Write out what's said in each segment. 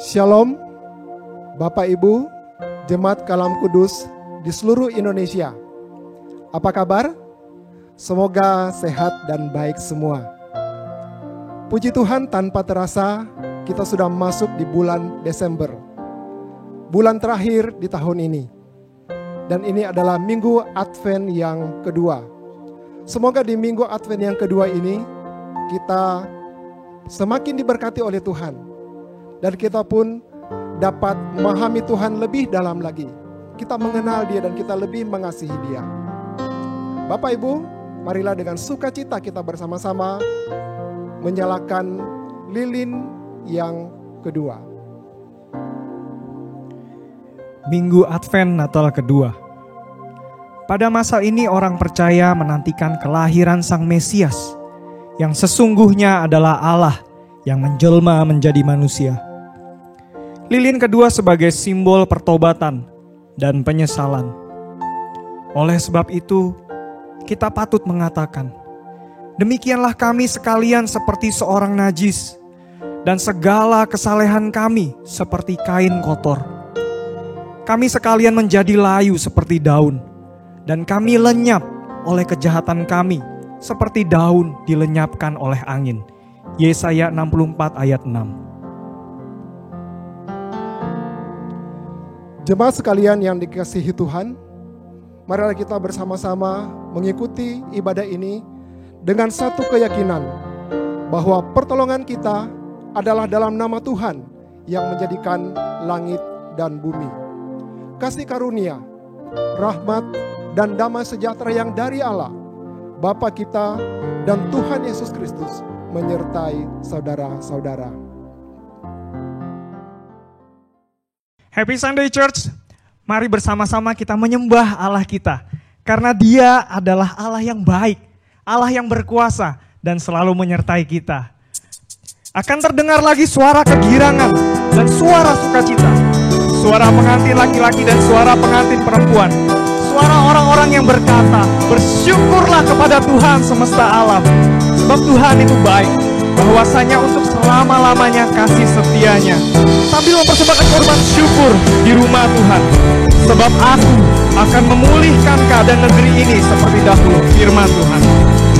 Shalom, Bapak Ibu, Jemaat Kalam Kudus di seluruh Indonesia. Apa kabar? Semoga sehat dan baik semua. Puji Tuhan, tanpa terasa kita sudah masuk di bulan Desember, bulan terakhir di tahun ini. Dan ini adalah minggu Advent yang kedua. Semoga di minggu Advent yang kedua ini kita semakin diberkati oleh Tuhan. Dan kita pun dapat memahami Tuhan lebih dalam lagi. Kita mengenal Dia dan kita lebih mengasihi Dia. Bapak Ibu, marilah dengan sukacita kita bersama-sama menyalakan lilin yang kedua. Minggu Advent Natal kedua. Pada masa ini orang percaya menantikan kelahiran Sang Mesias, yang sesungguhnya adalah Allah yang menjelma menjadi manusia. Lilin kedua sebagai simbol pertobatan dan penyesalan. Oleh sebab itu, kita patut mengatakan, demikianlah kami sekalian seperti seorang najis, dan segala kesalehan kami seperti kain kotor. Kami sekalian menjadi layu seperti daun, dan kami lenyap oleh kejahatan kami seperti daun dilenyapkan oleh angin. Yesaya 64 ayat 6. Jemaat sekalian yang dikasihi Tuhan, marilah kita bersama-sama mengikuti ibadah ini dengan satu keyakinan bahwa pertolongan kita adalah dalam nama Tuhan yang menjadikan langit dan bumi. Kasih karunia, rahmat, dan damai sejahtera yang dari Allah, Bapa kita dan Tuhan Yesus Kristus menyertai saudara-saudara. Happy Sunday Church, mari bersama-sama kita menyembah Allah kita. Karena Dia adalah Allah yang baik, Allah yang berkuasa dan selalu menyertai kita. Akan terdengar lagi suara kegirangan dan suara sukacita. Suara pengantin laki-laki dan suara pengantin perempuan. Suara orang-orang yang berkata, bersyukurlah kepada Tuhan semesta alam. Sebab Tuhan itu baik, bahwasanya untuk selama-lamanya kasih setianya. Sambil mempersembahkan korban syukur di rumah Tuhan. Sebab aku akan memulihkan keadaan negeri ini seperti dahulu, firman Tuhan.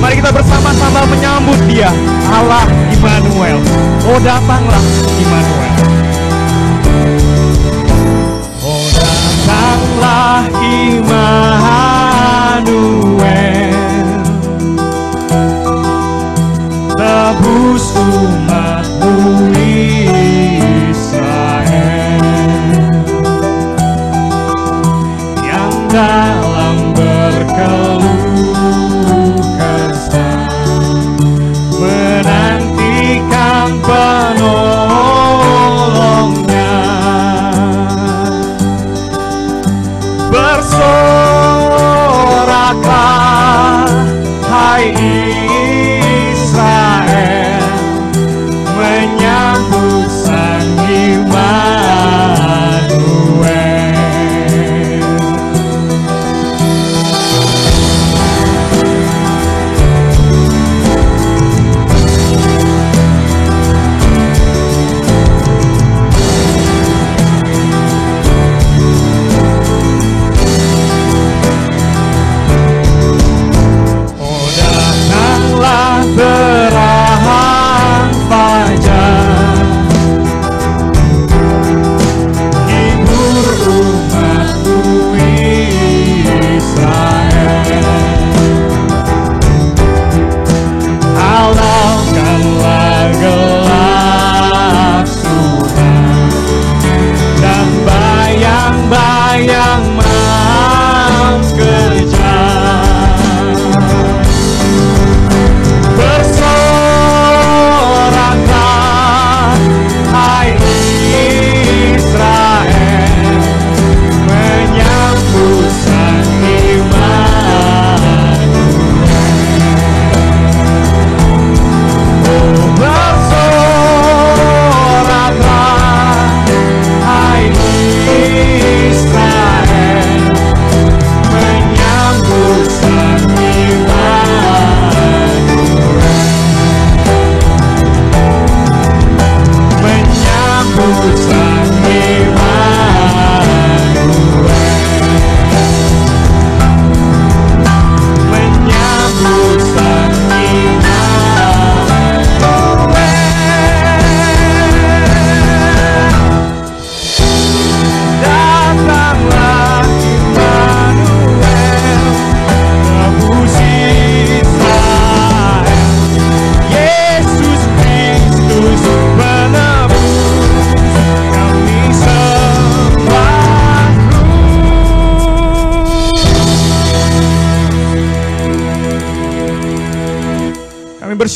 Mari kita bersama-sama menyambut Dia, Allah Immanuel. Oh, datanglah Immanuel. Oh, datanglah Immanuel. Tebus umat-Mu Israel yang dalam berkeluh kesah menantikan penolongnya. Bersoraklah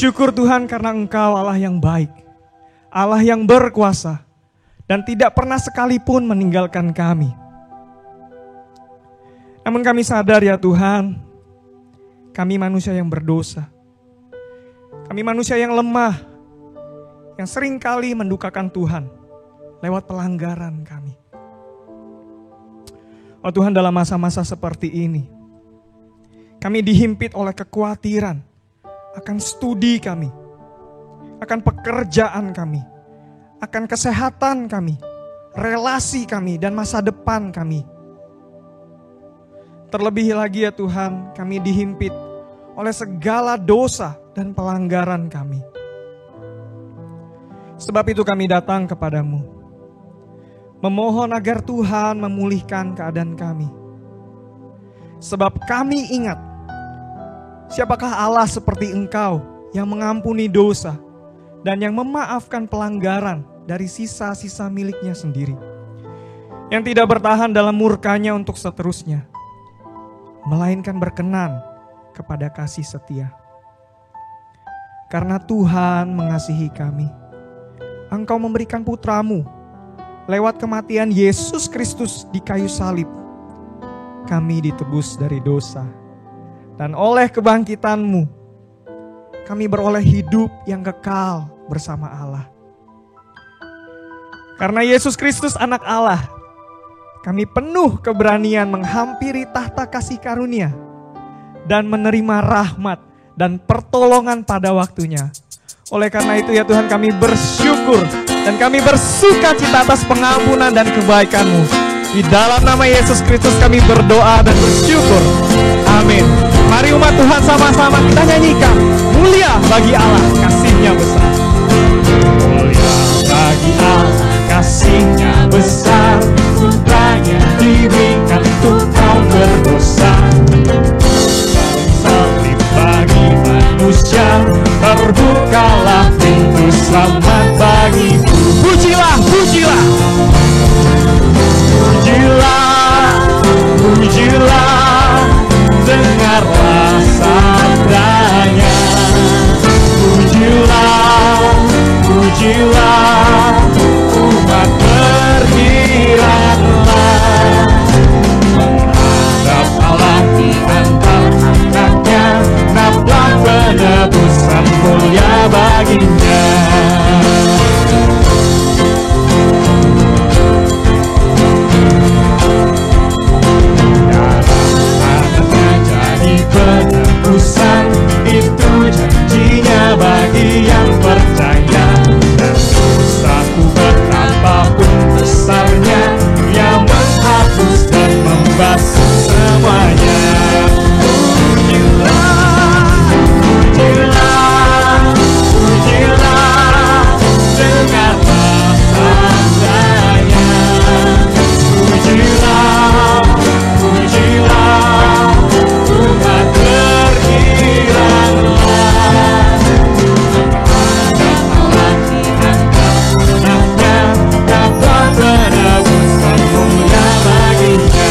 bersyukur Tuhan karena Engkau Allah yang baik, Allah yang berkuasa, dan tidak pernah sekalipun meninggalkan kami. Namun kami sadar ya Tuhan, kami manusia yang berdosa. Kami manusia yang lemah, yang seringkali mendukakan Tuhan lewat pelanggaran kami. Oh Tuhan, dalam masa-masa seperti ini, kami dihimpit oleh kekhawatiran akan studi kami, akan pekerjaan kami, akan kesehatan kami, relasi kami, dan masa depan kami. Terlebih lagi ya Tuhan, kami dihimpit oleh segala dosa dan pelanggaran kami. Sebab itu kami datang kepadamu, memohon agar Tuhan memulihkan keadaan kami. Sebab kami ingat, siapakah Allah seperti Engkau yang mengampuni dosa dan yang memaafkan pelanggaran dari sisa-sisa miliknya sendiri, yang tidak bertahan dalam murkanya untuk seterusnya, melainkan berkenan kepada kasih setia. Karena Tuhan mengasihi kami, Engkau memberikan putramu lewat kematian Yesus Kristus di kayu salib. Kami ditebus dari dosa, dan oleh kebangkitan-Mu kami beroleh hidup yang kekal bersama Allah. Karena Yesus Kristus anak Allah, kami penuh keberanian menghampiri tahta kasih karunia dan menerima rahmat dan pertolongan pada waktunya. Oleh karena itu ya Tuhan, kami bersyukur dan kami bersuka cita atas pengampunan dan kebaikan-Mu. Di dalam nama Yesus Kristus kami berdoa dan bersyukur. Amin. Mari umat Tuhan sama-sama kita nyanyikan. Mulia bagi Allah, kasih-Nya besar. Mulia bagi Allah, kasih-Nya besar. Putranya diberikan untuk kaum berdosa. Salib bagi manusia, terbukalah pintu selamat bagimu. Pujilah, pujilah. Pujilah, pujilah, dengarlah sabdanya. Pujilah, pujilah, umat bergiranglah. Menghadap Allah di antara anaknya, naflah penebusan mulia baginya. Penebusan itu janjinya bagi yang percaya. Dan dosaku betapapun besarnya, Dia menghapus dan membasuh semuanya. Pujilah, pujilah, pujilah, dengarlah sabdanya. Pujilah, pujilah, umat bergiranglah. Menghadap Allah di antara anaknya, dapat penebusan mulia baginya.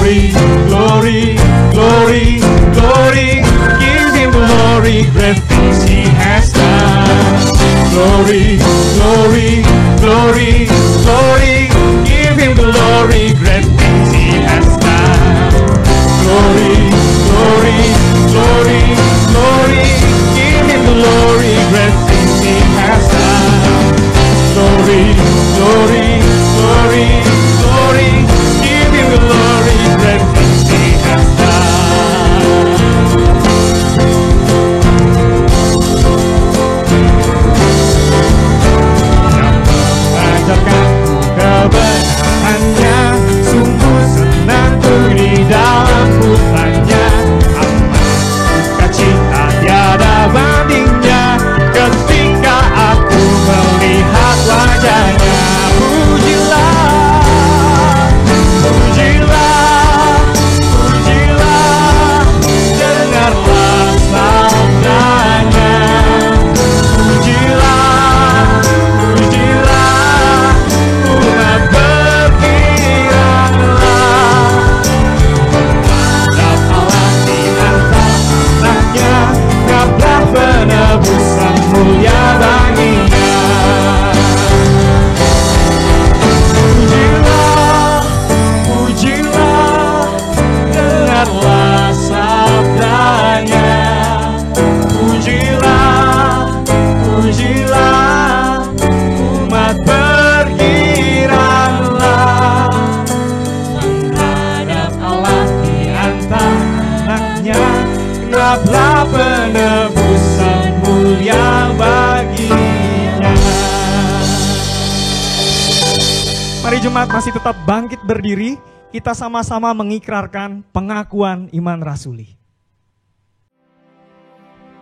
Glory, glory, glory, glory, give Him glory, great things He has done. Glory, glory, glory, glory, give Him glory, great things He has done. Glory, glory, glory, glory, give Him glory, great things He has done. Glory, glory, glory, glory, give Him glory, great things He has done. Yang mengajarkan kebenarannya genaplah penebusan mulia baginya. Mari jemaat masih tetap bangkit berdiri, kita sama-sama mengikrarkan pengakuan iman rasuli.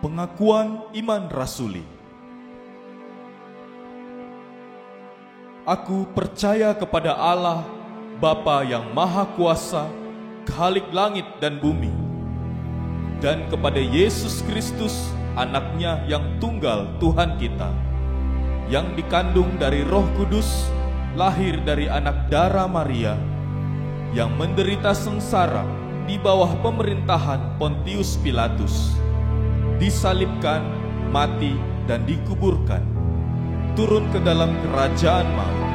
Pengakuan iman rasuli. Aku percaya kepada Allah, Bapa yang Maha Kuasa, Khalik langit dan bumi, dan kepada Yesus Kristus, Anaknya yang tunggal Tuhan kita, yang dikandung dari Roh Kudus, lahir dari anak darah Maria, yang menderita sengsara di bawah pemerintahan Pontius Pilatus, disalibkan, mati, dan dikuburkan, turun ke dalam kerajaan maut.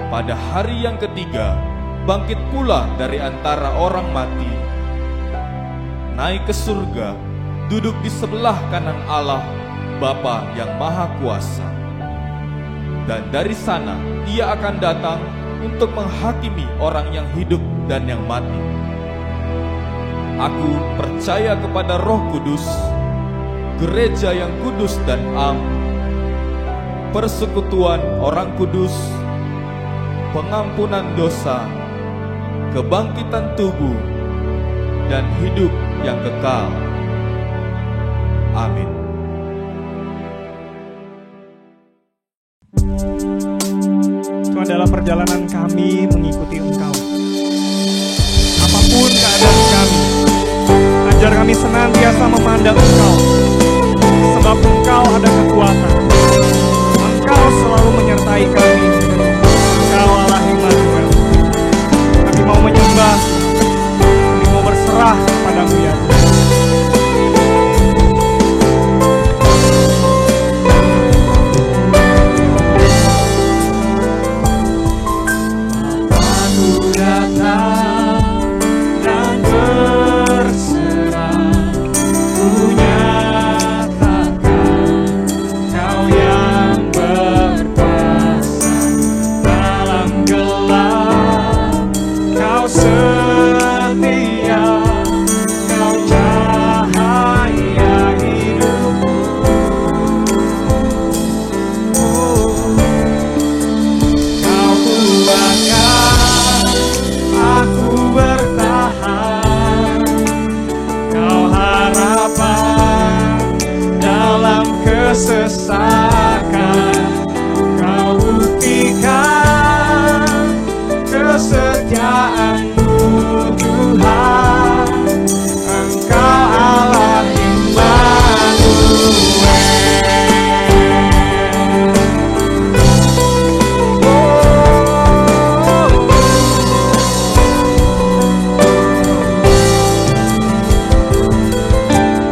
Pada hari yang ketiga, bangkit pula dari antara orang mati, naik ke surga, duduk di sebelah kanan Allah, Bapa yang Maha Kuasa. Dan dari sana, Dia akan datang untuk menghakimi orang yang hidup dan yang mati. Aku percaya kepada Roh Kudus, gereja yang kudus dan am, persekutuan orang kudus, pengampunan dosa, kebangkitan tubuh, dan hidup yang kekal. Amin. Itu adalah perjalanan kami mengikuti Engkau. Apapun keadaan kami, ajar kami senantiasa memandang Engkau, sebab Engkau ada kekuatan. Engkau selalu menyertai kami. Engkau Allah Immanuel. Kami mau menyembah, kami mau berserah kepadamu ya Tuhan. Kesesakan Kau buktikan kesetiaan-Mu Tuhan. Engkau Allah Immanuel.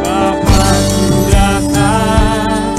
Bapa ku datang,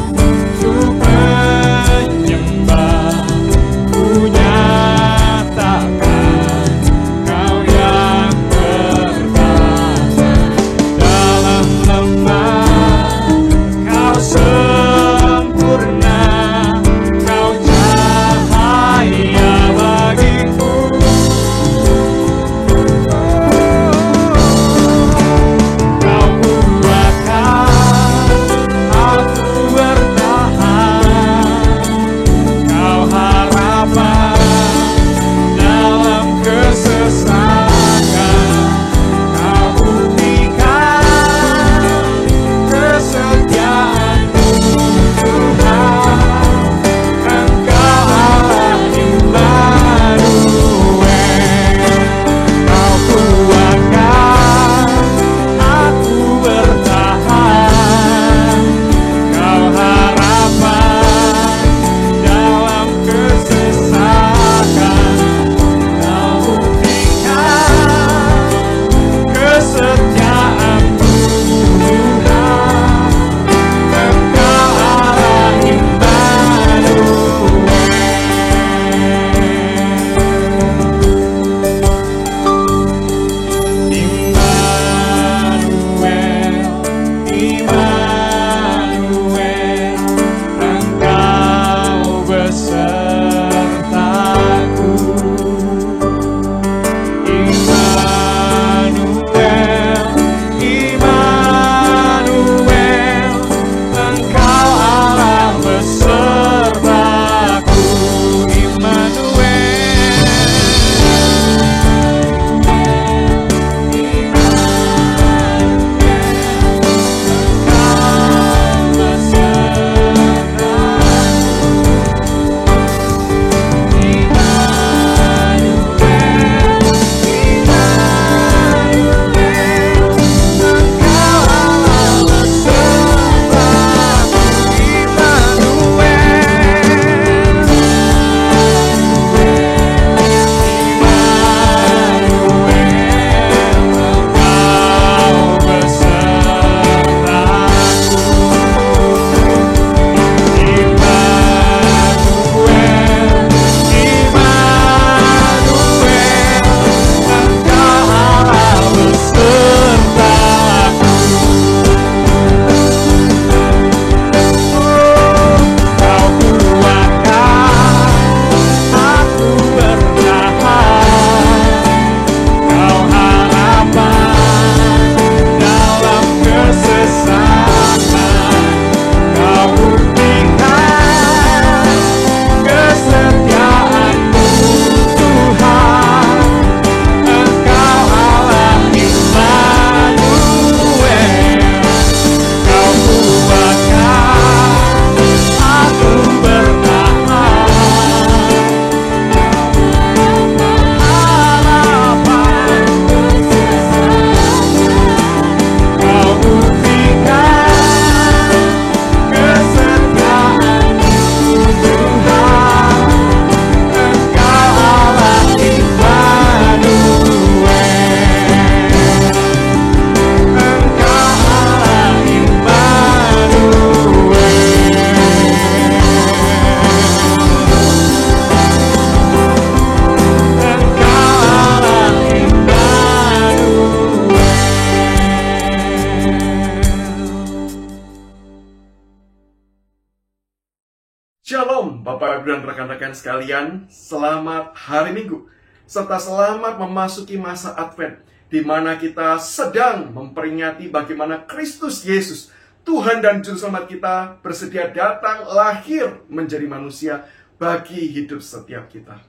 Shalom Bapak Ibu dan rekan-rekan sekalian, selamat hari Minggu serta selamat memasuki masa Advent di mana kita sedang memperingati bagaimana Kristus Yesus, Tuhan dan Juru Selamat kita, bersedia datang lahir menjadi manusia bagi hidup setiap kita.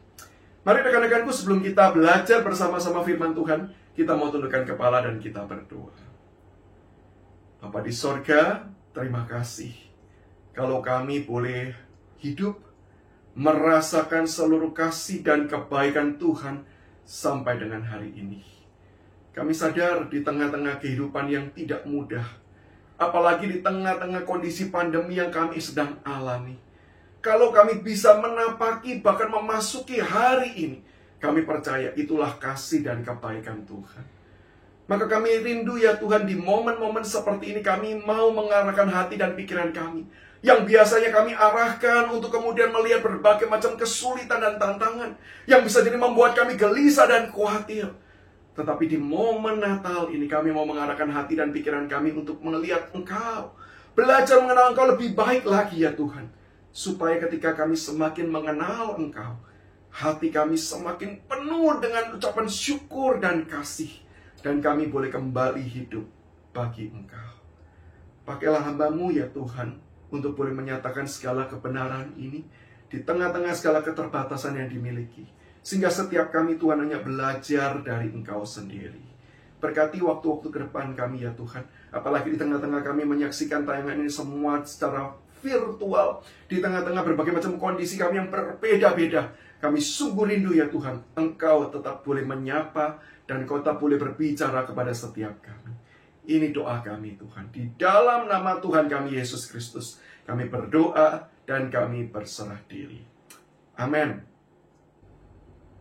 Mari rekan-rekanku, sebelum kita belajar bersama-sama firman Tuhan, kita mau tundukkan kepala dan kita berdoa. Bapa di sorga, terima kasih kalau kami boleh hidup, merasakan seluruh kasih dan kebaikan Tuhan sampai dengan hari ini. Kami sadar di tengah-tengah kehidupan yang tidak mudah, apalagi di tengah-tengah kondisi pandemi yang kami sedang alami. Kalau kami bisa menapaki bahkan memasuki hari ini, kami percaya itulah kasih dan kebaikan Tuhan. Maka kami rindu ya Tuhan, di momen-momen seperti ini kami mau mengarahkan hati dan pikiran kami yang biasanya kami arahkan untuk kemudian melihat berbagai macam kesulitan dan tantangan yang bisa jadi membuat kami gelisah dan khawatir. Tetapi di momen Natal ini kami mau mengarahkan hati dan pikiran kami untuk melihat Engkau, belajar mengenal Engkau lebih baik lagi ya Tuhan, supaya ketika kami semakin mengenal Engkau, hati kami semakin penuh dengan ucapan syukur dan kasih, dan kami boleh kembali hidup bagi Engkau. Pakailah hamba-Mu ya Tuhan, untuk boleh menyatakan segala kebenaran ini di tengah-tengah segala keterbatasan yang dimiliki. Sehingga setiap kami Tuhan hanya belajar dari Engkau sendiri. Berkati waktu-waktu ke depan kami ya Tuhan. Apalagi di tengah-tengah kami menyaksikan tayangan ini semua secara virtual. Di tengah-tengah berbagai macam kondisi kami yang berbeda-beda. Kami sungguh rindu ya Tuhan, Engkau tetap boleh menyapa dan Engkau tetap boleh berbicara kepada setiap kami. Ini doa kami Tuhan. Di dalam nama Tuhan kami Yesus Kristus, kami berdoa dan kami berserah diri. Amin.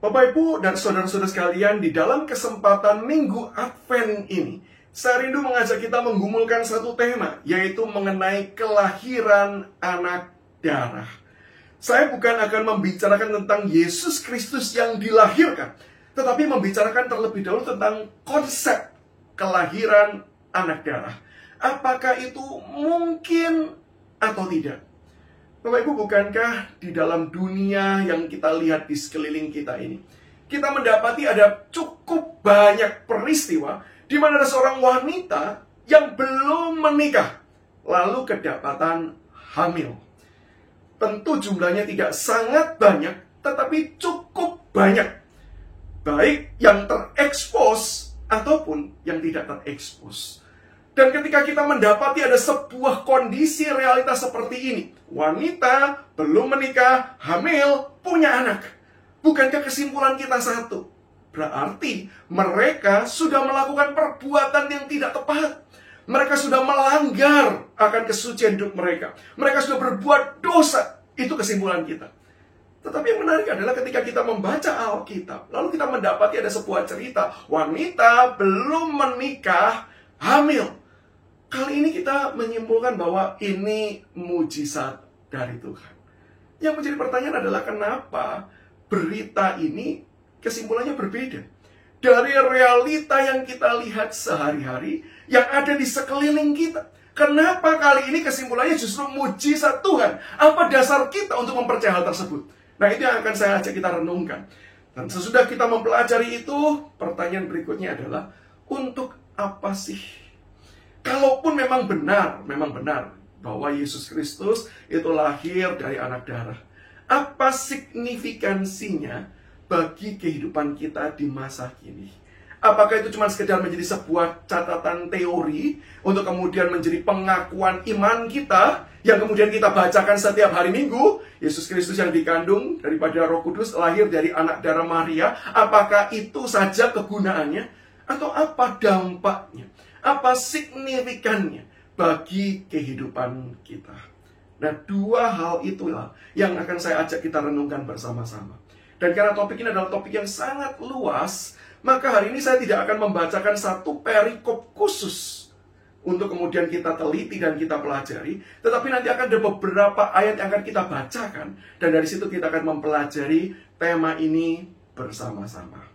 Bapak Ibu dan saudara-saudara sekalian, di dalam kesempatan Minggu Advent ini, saya rindu mengajak kita menggumulkan satu tema, yaitu mengenai kelahiran anak darah. Saya bukan akan membicarakan tentang Yesus Kristus yang dilahirkan, tetapi membicarakan terlebih dahulu tentang konsep kelahiran anak darah. Apakah itu mungkin atau tidak? Bapak Ibu, bukankah di dalam dunia yang kita lihat di sekeliling kita ini, kita mendapati ada cukup banyak peristiwa di mana ada seorang wanita yang belum menikah, lalu kedapatan hamil. Tentu jumlahnya tidak sangat banyak, tetapi cukup banyak. Baik yang terekspos ataupun yang tidak terekspos. Dan ketika kita mendapati ada sebuah kondisi realitas seperti ini, wanita belum menikah, hamil, punya anak. Bukankah kesimpulan kita satu? Berarti mereka sudah melakukan perbuatan yang tidak tepat. Mereka sudah melanggar akan kesucian hidup mereka. Mereka sudah berbuat dosa. Itu kesimpulan kita. Tetapi yang menarik adalah ketika kita membaca Alkitab, lalu kita mendapati ada sebuah cerita, wanita belum menikah, hamil. Kali ini kita menyimpulkan bahwa ini mujizat dari Tuhan. Yang menjadi pertanyaan adalah kenapa berita ini kesimpulannya berbeda dari realita yang kita lihat sehari-hari yang ada di sekeliling kita. Kenapa kali ini kesimpulannya justru mujizat Tuhan? Apa dasar kita untuk mempercayai hal tersebut? Nah, itu yang akan saya ajak kita renungkan. Dan sesudah kita mempelajari itu, pertanyaan berikutnya adalah, untuk apa sih? Kalaupun memang benar bahwa Yesus Kristus itu lahir dari anak darah, apa signifikansinya bagi kehidupan kita di masa kini? Apakah itu cuma sekedar menjadi sebuah catatan teori untuk kemudian menjadi pengakuan iman kita yang kemudian kita bacakan setiap hari Minggu? Yesus Kristus yang dikandung daripada Roh Kudus, lahir dari anak darah Maria. Apakah itu saja kegunaannya? Atau apa dampaknya? Apa signifikannya bagi kehidupan kita? Nah, dua hal itulah yang akan saya ajak kita renungkan bersama-sama. Dan karena topik ini adalah topik yang sangat luas, maka hari ini saya tidak akan membacakan satu perikop khusus untuk kemudian kita teliti dan kita pelajari. Tetapi nanti akan ada beberapa ayat yang akan kita bacakan. Dan dari situ kita akan mempelajari tema ini bersama-sama.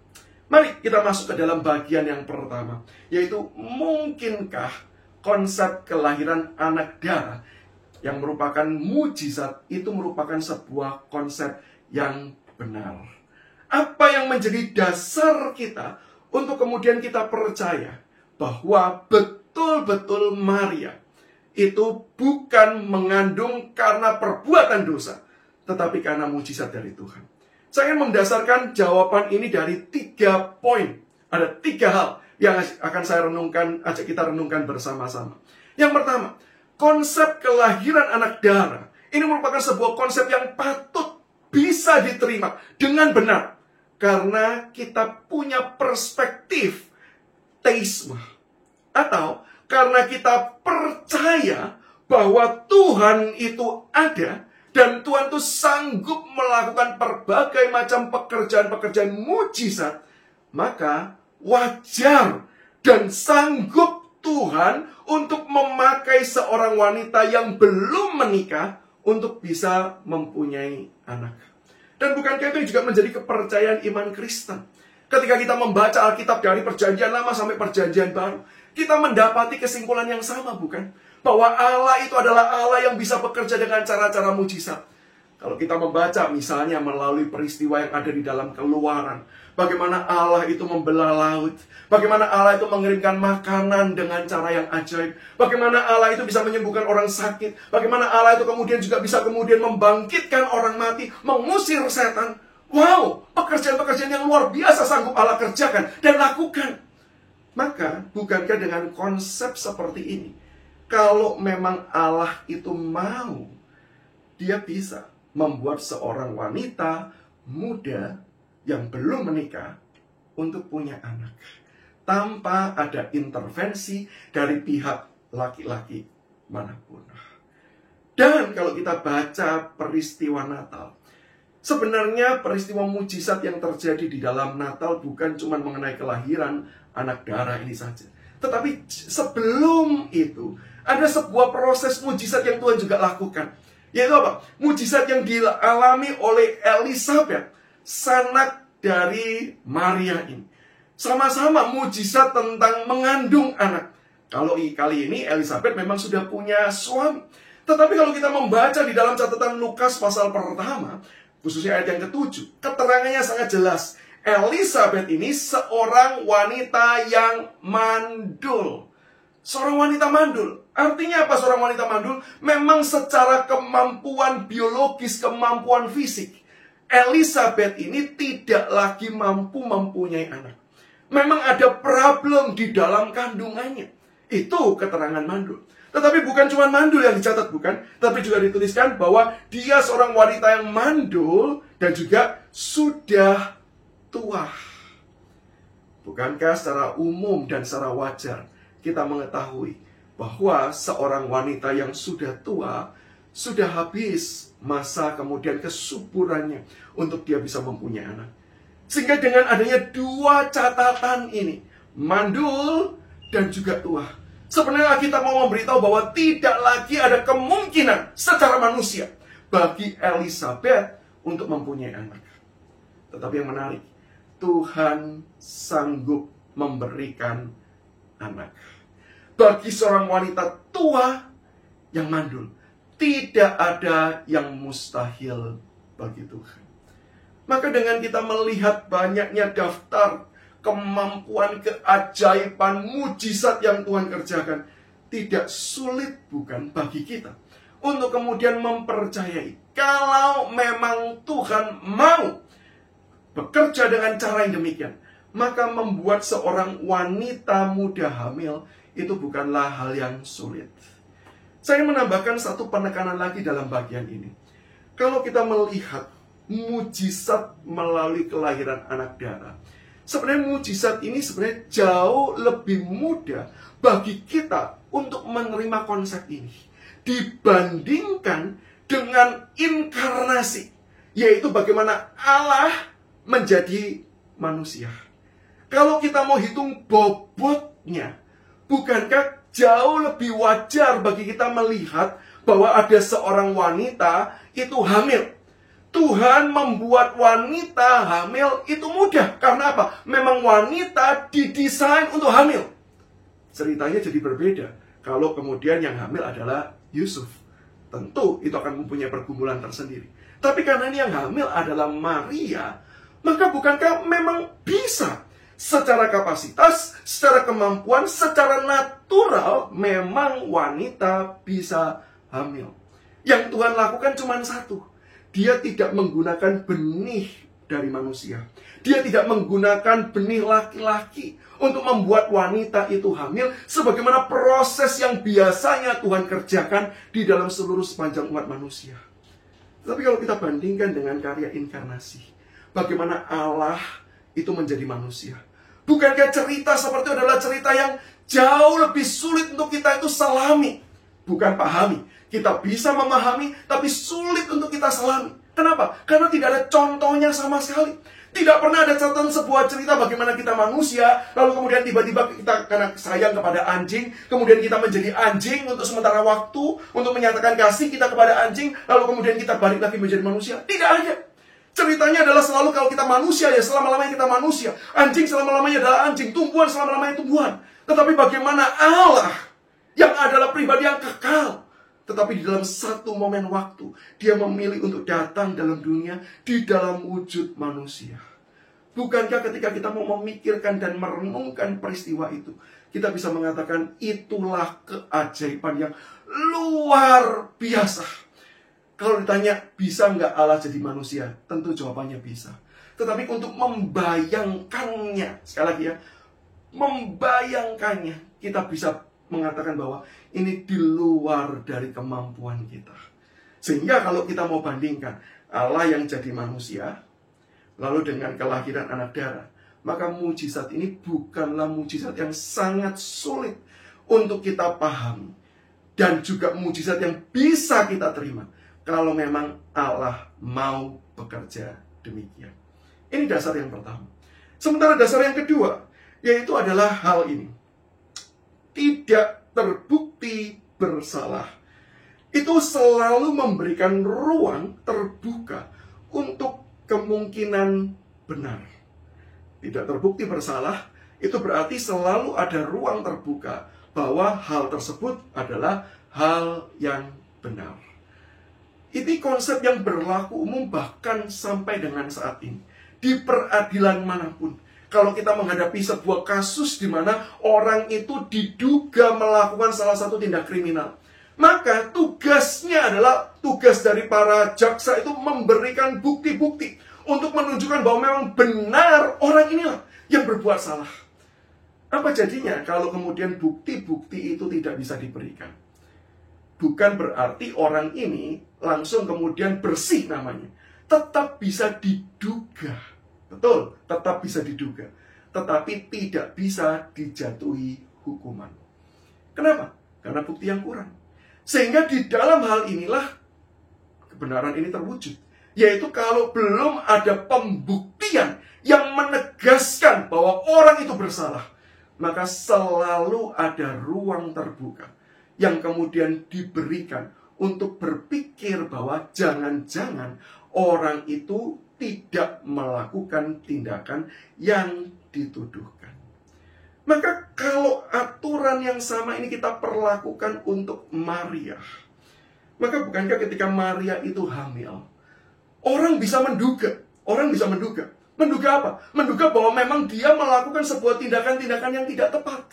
Mari kita masuk ke dalam bagian yang pertama, yaitu mungkinkah konsep kelahiran anak darah yang merupakan mujizat itu merupakan sebuah konsep yang benar. Apa yang menjadi dasar kita untuk kemudian kita percaya bahwa betul-betul Maria itu bukan mengandung karena perbuatan dosa, tetapi karena mujizat dari Tuhan. Saya ingin mendasarkan jawaban ini dari 3 poin. Ada 3 hal yang akan saya renungkan, ajak kita renungkan bersama-sama. Yang pertama, konsep kelahiran anak darah. Ini merupakan sebuah konsep yang patut bisa diterima dengan benar. Karena kita punya perspektif teisme. Atau karena kita percaya bahwa Tuhan itu ada. Dan Tuhan itu sanggup melakukan berbagai macam pekerjaan-pekerjaan mujizat. Maka wajar dan sanggup Tuhan untuk memakai seorang wanita yang belum menikah untuk bisa mempunyai anak. Dan bukankah itu juga menjadi kepercayaan iman Kristen? Ketika kita membaca Alkitab dari Perjanjian Lama sampai Perjanjian Baru, kita mendapati kesimpulan yang sama, bukan? Bahwa Allah itu adalah Allah yang bisa bekerja dengan cara-cara mujizat. Kalau kita membaca misalnya melalui peristiwa yang ada di dalam Keluaran, bagaimana Allah itu membelah laut, bagaimana Allah itu mengirimkan makanan dengan cara yang ajaib, bagaimana Allah itu bisa menyembuhkan orang sakit, bagaimana Allah itu kemudian juga bisa kemudian membangkitkan orang mati, mengusir setan. Wow, pekerjaan-pekerjaan yang luar biasa sanggup Allah kerjakan dan lakukan. Maka bukankah dengan konsep seperti ini, kalau memang Allah itu mau, Dia bisa membuat seorang wanita muda yang belum menikah untuk punya anak, tanpa ada intervensi dari pihak laki-laki manapun. Dan kalau kita baca peristiwa Natal, sebenarnya peristiwa mujizat yang terjadi di dalam Natal bukan cuma mengenai kelahiran anak darah ini saja. Tetapi sebelum itu, ada sebuah proses mujizat yang Tuhan juga lakukan. Yaitu apa? Mujizat yang dialami oleh Elisabeth, sanak dari Maria ini. Sama-sama mujizat tentang mengandung anak. Kalau kali ini Elisabeth memang sudah punya suami. Tetapi kalau kita membaca di dalam catatan Lukas pasal pertama, khususnya ayat yang ke-7, keterangannya sangat jelas. Elisabeth ini seorang wanita yang mandul. Seorang wanita mandul. Artinya apa seorang wanita mandul? Memang secara kemampuan biologis, kemampuan fisik, Elisabeth ini tidak lagi mampu mempunyai anak. Memang ada problem di dalam kandungannya. Itu keterangan mandul. Tetapi bukan cuma mandul yang dicatat, bukan? Tapi juga dituliskan bahwa dia seorang wanita yang mandul dan juga sudah tua. Bukankah secara umum dan secara wajar kita mengetahui bahwa seorang wanita yang sudah tua sudah habis masa kemudian kesuburannya untuk dia bisa mempunyai anak. Sehingga dengan adanya 2 catatan ini, mandul dan juga tua, sebenarnya kita mau memberitahu bahwa tidak lagi ada kemungkinan secara manusia bagi Elisabeth untuk mempunyai anak. Tetapi yang menarik, Tuhan sanggup memberikan anak. Bagi seorang wanita tua yang mandul, tidak ada yang mustahil bagi Tuhan. Maka dengan kita melihat banyaknya daftar kemampuan, keajaiban, mujizat yang Tuhan kerjakan, tidak sulit bukan bagi kita untuk kemudian mempercayai kalau memang Tuhan mau bekerja dengan cara yang demikian, maka membuat seorang wanita muda hamil itu bukanlah hal yang sulit. Saya menambahkan satu penekanan lagi dalam bagian ini. Kalau kita melihat mujizat melalui kelahiran anak darah, sebenarnya mujizat ini sebenarnya jauh lebih mudah bagi kita untuk menerima konsep ini dibandingkan dengan inkarnasi, yaitu bagaimana Allah menjadi manusia. Kalau kita mau hitung bobotnya, bukankah jauh lebih wajar bagi kita melihat bahwa ada seorang wanita itu hamil? Tuhan membuat wanita hamil itu mudah. Karena apa? Memang wanita didesain untuk hamil. Ceritanya jadi berbeda kalau kemudian yang hamil adalah Yusuf. tentu itu akan mempunyai pergumulan tersendiri. Tapi karena ini yang hamil adalah Maria, maka bukankah memang bisa secara kapasitas, secara kemampuan, secara natural memang wanita bisa hamil. Yang Tuhan lakukan cuma satu. Dia tidak menggunakan benih dari manusia. Dia tidak menggunakan benih laki-laki untuk membuat wanita itu hamil, sebagaimana proses yang biasanya Tuhan kerjakan di dalam seluruh sepanjang umat manusia. Tapi kalau kita bandingkan dengan karya inkarnasi, bagaimana Allah itu menjadi manusia. Bukankah cerita seperti itu adalah cerita yang jauh lebih sulit untuk kita itu selami, bukan pahami. Kita bisa memahami, tapi sulit untuk kita selami. Kenapa? Karena tidak ada contohnya sama sekali. Tidak pernah ada catatan sebuah cerita bagaimana kita manusia, lalu kemudian tiba-tiba kita karena sayang kepada anjing, kemudian kita menjadi anjing untuk sementara waktu, untuk menyatakan kasih kita kepada anjing, lalu kemudian kita balik lagi menjadi manusia. Tidak ada. Ceritanya adalah selalu kalau kita manusia, ya selama-lamanya kita manusia. Anjing selama-lamanya adalah anjing, tumbuhan selama-lamanya tumbuhan. Tetapi bagaimana Allah yang adalah pribadi yang kekal, tetapi di dalam satu momen waktu, dia memilih untuk datang dalam dunia di dalam wujud manusia. Bukankah ketika kita mau memikirkan dan merenungkan peristiwa itu, kita bisa mengatakan itulah keajaiban yang luar biasa. Kalau ditanya, bisa nggak Allah jadi manusia? Tentu jawabannya bisa. Tetapi untuk membayangkannya, sekali lagi ya, membayangkannya, kita bisa mengatakan bahwa ini di luar dari kemampuan kita. Sehingga kalau kita mau bandingkan Allah yang jadi manusia, lalu dengan kelahiran anak darah, maka mujizat ini bukanlah mujizat yang sangat sulit untuk kita pahami. Dan juga mujizat yang bisa kita terima kalau memang Allah mau bekerja demikian. Ini dasar yang pertama. Sementara dasar yang kedua, yaitu adalah hal ini. Tidak terbukti bersalah. Itu selalu memberikan ruang terbuka untuk kemungkinan benar. Tidak terbukti bersalah, itu berarti selalu ada ruang terbuka bahwa hal tersebut adalah hal yang benar. Ini konsep yang berlaku umum bahkan sampai dengan saat ini. Di peradilan manapun. Kalau kita menghadapi sebuah kasus di mana orang itu diduga melakukan salah satu tindak kriminal, maka tugasnya adalah tugas dari para jaksa itu memberikan bukti-bukti untuk menunjukkan bahwa memang benar orang inilah yang berbuat salah. Apa jadinya kalau kemudian bukti-bukti itu tidak bisa diberikan? Bukan berarti orang ini langsung kemudian bersih namanya. Tetap bisa diduga. Betul, tetap bisa diduga. Tetapi tidak bisa dijatuhi hukuman. Kenapa? Karena bukti yang kurang. Sehingga di dalam hal inilah kebenaran ini terwujud. Yaitu kalau belum ada pembuktian yang menegaskan bahwa orang itu bersalah, maka selalu ada ruang terbuka yang kemudian diberikan untuk berpikir bahwa jangan-jangan orang itu tidak melakukan tindakan yang dituduhkan. Maka kalau aturan yang sama ini kita perlakukan untuk Maria, maka bukankah ketika Maria itu hamil, orang bisa menduga. Menduga apa? Menduga bahwa memang dia melakukan sebuah tindakan-tindakan yang tidak tepat.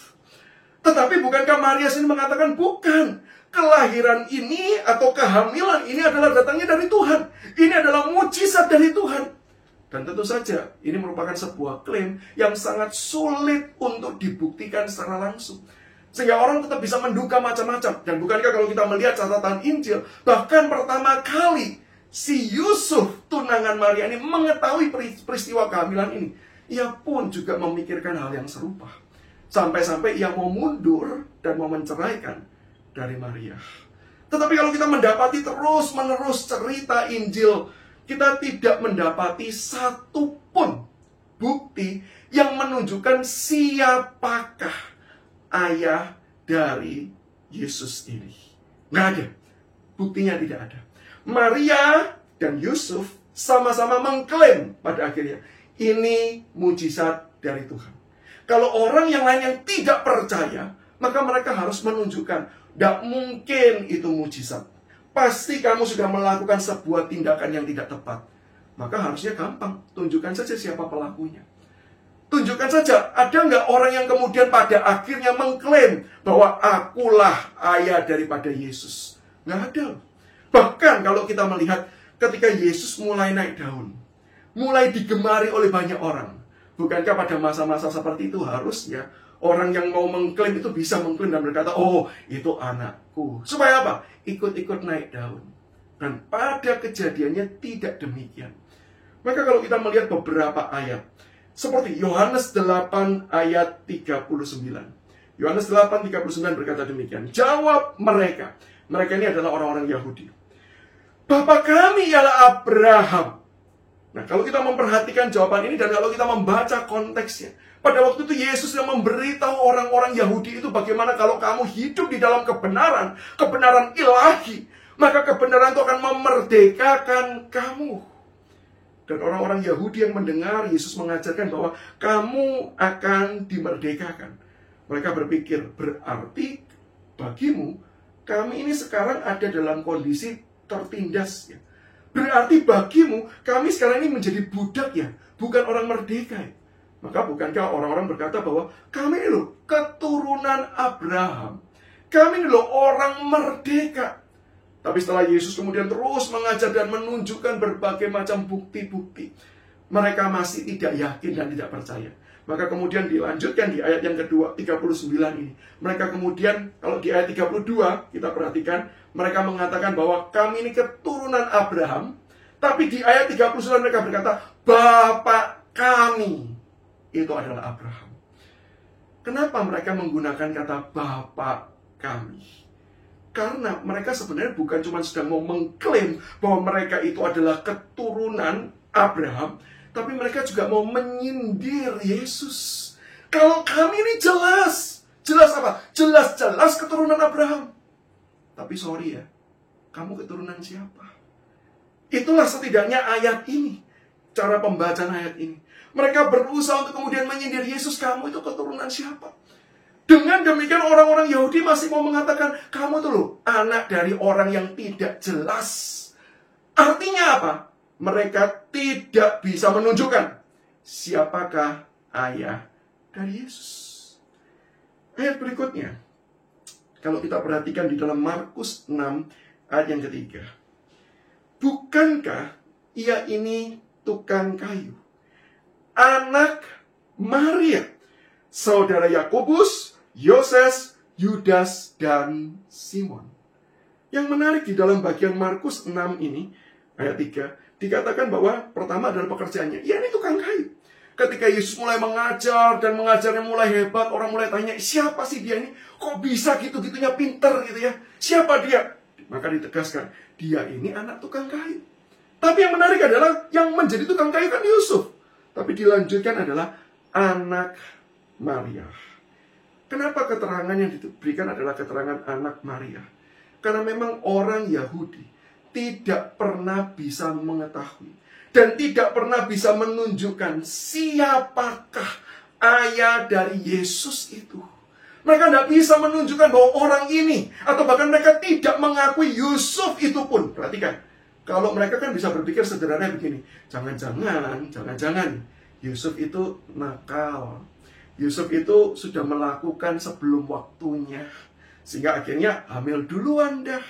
Tetapi bukankah Maria sendiri mengatakan bukan. Kelahiran ini atau kehamilan ini adalah datangnya dari Tuhan. Ini adalah mujizat dari Tuhan. Dan tentu saja ini merupakan sebuah klaim yang sangat sulit untuk dibuktikan secara langsung. Sehingga orang tetap bisa menduga macam-macam. Dan bukankah kalau kita melihat catatan Injil, bahkan pertama kali si Yusuf, tunangan Maria ini, mengetahui peristiwa kehamilan ini, ia pun juga memikirkan hal yang serupa. Sampai-sampai ia mau mundur dan mau menceraikan dari Maria. Tetapi kalau kita mendapati terus-menerus cerita Injil, kita tidak mendapati satu pun bukti yang menunjukkan siapakah ayah dari Yesus ini. Nggak ada. Buktinya tidak ada. Maria dan Yusuf sama-sama mengklaim pada akhirnya, ini mujizat dari Tuhan. Kalau orang yang lain yang tidak percaya, maka mereka harus menunjukkan, tidak mungkin itu mujizat. pasti kamu sudah melakukan sebuah tindakan yang tidak tepat. Maka harusnya gampang, tunjukkan saja siapa pelakunya. Tunjukkan saja, ada nggak orang yang kemudian pada akhirnya mengklaim bahwa akulah ayah daripada Yesus? Nggak ada. Bahkan kalau kita melihat ketika Yesus mulai naik daun, mulai digemari oleh banyak orang. Bukankah pada masa-masa seperti itu harusnya orang yang mau mengklaim itu bisa mengklaim dan berkata, oh itu anakku. Supaya apa? Ikut-ikut naik daun. Dan pada kejadiannya tidak demikian. Maka kalau kita melihat beberapa ayat, seperti Yohanes 8 ayat 39. Yohanes 8 39 berkata demikian. Jawab mereka. Mereka ini adalah orang-orang Yahudi. Bapa kami ialah Abraham. Nah, kalau kita memperhatikan jawaban ini dan kalau kita membaca konteksnya, pada waktu itu Yesus yang memberitahu orang-orang Yahudi itu bagaimana kalau kamu hidup di dalam kebenaran, kebenaran ilahi, maka kebenaran itu akan memerdekakan kamu. Dan orang-orang Yahudi yang mendengar Yesus mengajarkan bahwa kamu akan dimerdekakan. Mereka berpikir, berarti bagimu, kami ini sekarang ada dalam kondisi tertindas ya. Berarti bagimu, kami sekarang ini menjadi budak ya, bukan orang merdeka ya. Maka bukankah orang-orang berkata bahwa kami ini loh keturunan Abraham. Kami ini loh orang merdeka. Tapi setelah Yesus kemudian terus mengajar dan menunjukkan berbagai macam bukti-bukti, mereka masih tidak yakin dan tidak percaya. Maka kemudian dilanjutkan di ayat yang kedua, 39 ini. Mereka kemudian, kalau di ayat 32, kita perhatikan, mereka mengatakan bahwa kami ini keturunan Abraham. Tapi di ayat 39 mereka berkata, Bapak kami itu adalah Abraham. Kenapa mereka menggunakan kata Bapak kami? Karena mereka sebenarnya bukan cuma sedang mau mengklaim bahwa mereka itu adalah keturunan Abraham, tapi mereka juga mau menyindir Yesus. Kalau kami ini jelas apa? Jelas keturunan Abraham. Tapi sorry ya, kamu keturunan siapa? Itulah setidaknya ayat ini, cara pembacaan ayat ini. Mereka berusaha untuk kemudian menyindir Yesus, kamu itu keturunan siapa? Dengan demikian orang-orang Yahudi masih mau mengatakan, kamu tuh loh anak dari orang yang tidak jelas. Artinya apa? Mereka tidak bisa menunjukkan siapakah ayah dari Yesus. Ayat berikutnya, kalau kita perhatikan di dalam Markus 6 ayat yang ketiga. Bukankah ia ini tukang kayu, anak Maria, saudara Yakobus, Yoses, Yudas, dan Simon? Yang menarik di dalam bagian Markus 6 ini, ayat 3, dikatakan bahwa pertama adalah pekerjaannya. Ya, ini tukang kayu. Ketika Yesus mulai mengajar dan mengajarnya mulai hebat, orang mulai tanya, siapa sih dia ini? Kok bisa gitu-gitunya pinter gitu ya? Siapa dia? Maka ditegaskan, dia ini anak tukang kayu. Tapi yang menarik adalah yang menjadi tukang kayu kan Yusuf. Tapi dilanjutkan adalah anak Maria. Kenapa keterangan yang diberikan adalah keterangan anak Maria? Karena memang orang Yahudi tidak pernah bisa mengetahui dan tidak pernah bisa menunjukkan siapakah ayah dari Yesus itu. Mereka tidak bisa menunjukkan bahwa orang ini, atau bahkan mereka tidak mengakui Yusuf itu pun. Perhatikan, kalau mereka kan bisa berpikir sederhana begini, jangan-jangan Yusuf itu nakal. Yusuf itu sudah melakukan sebelum waktunya, sehingga akhirnya hamil duluan dah.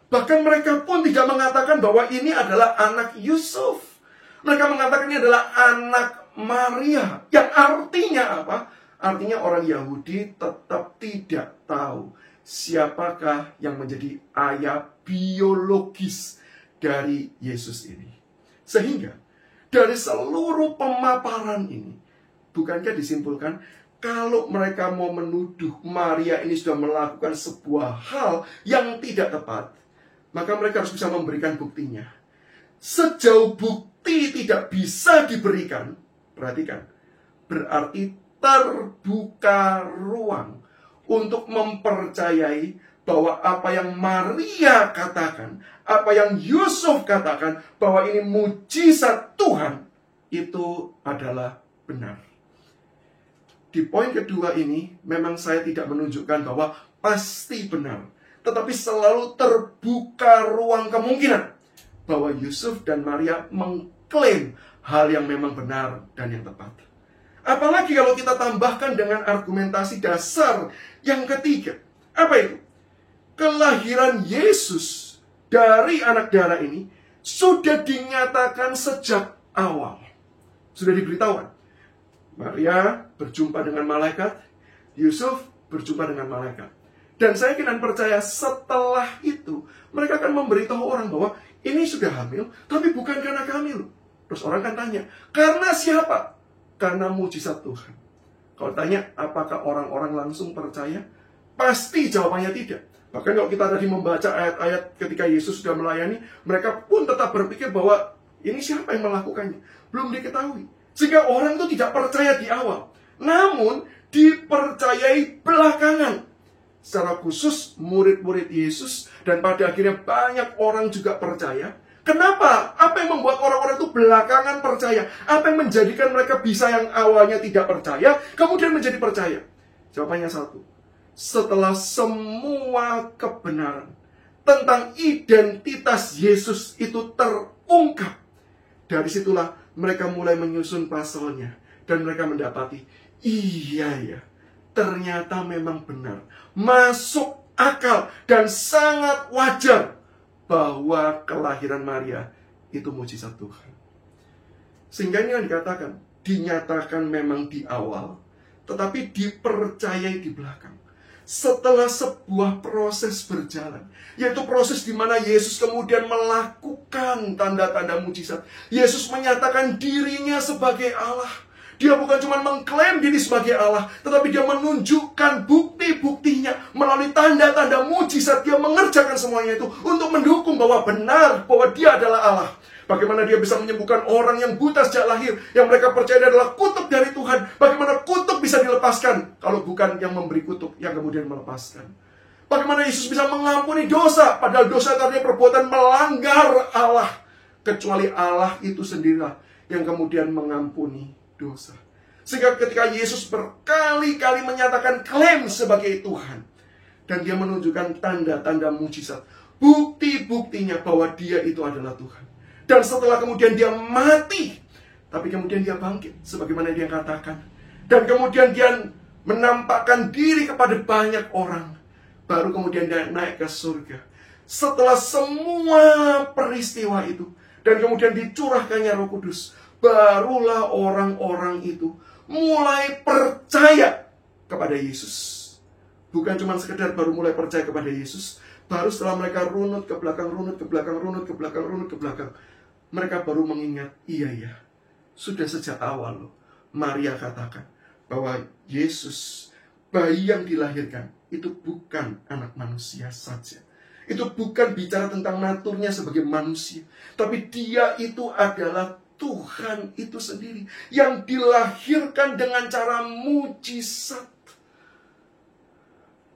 Bahkan mereka pun tidak mengatakan bahwa ini adalah anak Yusuf. Mereka mengatakan ini adalah anak Maria. Yang artinya apa? Artinya orang Yahudi tetap tidak tahu siapakah yang menjadi ayah biologis dari Yesus ini. Sehingga dari seluruh pemaparan ini, bukankah disimpulkan kalau mereka mau menuduh Maria ini sudah melakukan sebuah hal yang tidak tepat, maka mereka harus bisa memberikan buktinya. Sejauh bukti tidak bisa diberikan, perhatikan, berarti terbuka ruang untuk mempercayai bahwa apa yang Maria katakan, apa yang Yusuf katakan, bahwa ini mujizat Tuhan, itu adalah benar. Di poin kedua ini, memang saya tidak menunjukkan bahwa pasti benar. tetapi selalu terbuka ruang kemungkinan bahwa Yusuf dan Maria mengklaim hal yang memang benar dan yang tepat. Apalagi kalau kita tambahkan dengan argumentasi dasar yang ketiga. Apa itu? Kelahiran Yesus dari anak darah ini sudah dinyatakan sejak awal. Sudah diberitahukan. Maria berjumpa dengan malaikat, Yusuf berjumpa dengan malaikat. Dan saya kira percaya setelah itu mereka akan memberitahu orang bahwa ini sudah hamil, tapi bukan karena kami loh. Terus orang kan tanya, karena siapa? Karena mujizat Tuhan. Kalau tanya, apakah orang-orang langsung percaya? Pasti jawabannya tidak. Bahkan kalau kita tadi membaca ayat-ayat ketika Yesus sudah melayani, mereka pun tetap berpikir bahwa ini siapa yang melakukannya? Belum diketahui. Sehingga orang itu tidak percaya di awal. Namun, dipercayai belakangan. Secara khusus, murid-murid Yesus, dan pada akhirnya banyak orang juga percaya. Kenapa? Apa yang membuat orang-orang itu belakangan percaya? Apa yang menjadikan mereka bisa yang awalnya tidak percaya, kemudian menjadi percaya? Jawabannya satu. Setelah semua kebenaran tentang identitas Yesus itu terungkap, dari situlah mereka mulai menyusun pasalnya. Dan mereka mendapati, iya ya, ternyata memang benar, masuk akal, dan sangat wajar bahwa kelahiran Maria itu mujizat Tuhan. Sehingga ini yang dikatakan, dinyatakan memang di awal, tetapi dipercayai di belakang. Setelah sebuah proses berjalan, yaitu proses di mana Yesus kemudian melakukan tanda-tanda mujizat. Yesus menyatakan dirinya sebagai Allah. Dia bukan cuma mengklaim diri sebagai Allah, tetapi dia menunjukkan bukti-buktinya melalui tanda-tanda mujizat. Dia mengerjakan semuanya itu untuk mendukung bahwa benar, bahwa dia adalah Allah. Bagaimana dia bisa menyembuhkan orang yang buta sejak lahir, yang mereka percaya adalah kutuk dari Tuhan. Bagaimana kutuk bisa dilepaskan kalau bukan yang memberi kutuk yang kemudian melepaskan. Bagaimana Yesus bisa mengampuni dosa, padahal dosa itu artinya perbuatan melanggar Allah. Kecuali Allah itu sendirilah yang kemudian mengampuni dosa. Sehingga ketika Yesus berkali-kali menyatakan klaim sebagai Tuhan, dan dia menunjukkan tanda-tanda mujizat, bukti-buktinya bahwa dia itu adalah Tuhan. Dan setelah kemudian dia mati, tapi kemudian dia bangkit sebagaimana dia katakan, dan kemudian dia menampakkan diri kepada banyak orang, baru kemudian dia naik ke surga. Setelah semua peristiwa itu, dan kemudian dicurahkannya Roh Kudus, barulah orang-orang itu mulai percaya kepada Yesus. Bukan cuma sekedar baru mulai percaya kepada Yesus, baru setelah mereka runut ke belakang, runut ke belakang, runut ke belakang, runut ke belakang, mereka baru mengingat, iya ya, sudah sejak awal loh, Maria katakan bahwa Yesus, bayi yang dilahirkan, itu bukan anak manusia saja. Itu bukan bicara tentang naturnya sebagai manusia, tapi dia itu adalah Tuhan itu sendiri yang dilahirkan dengan cara mujizat.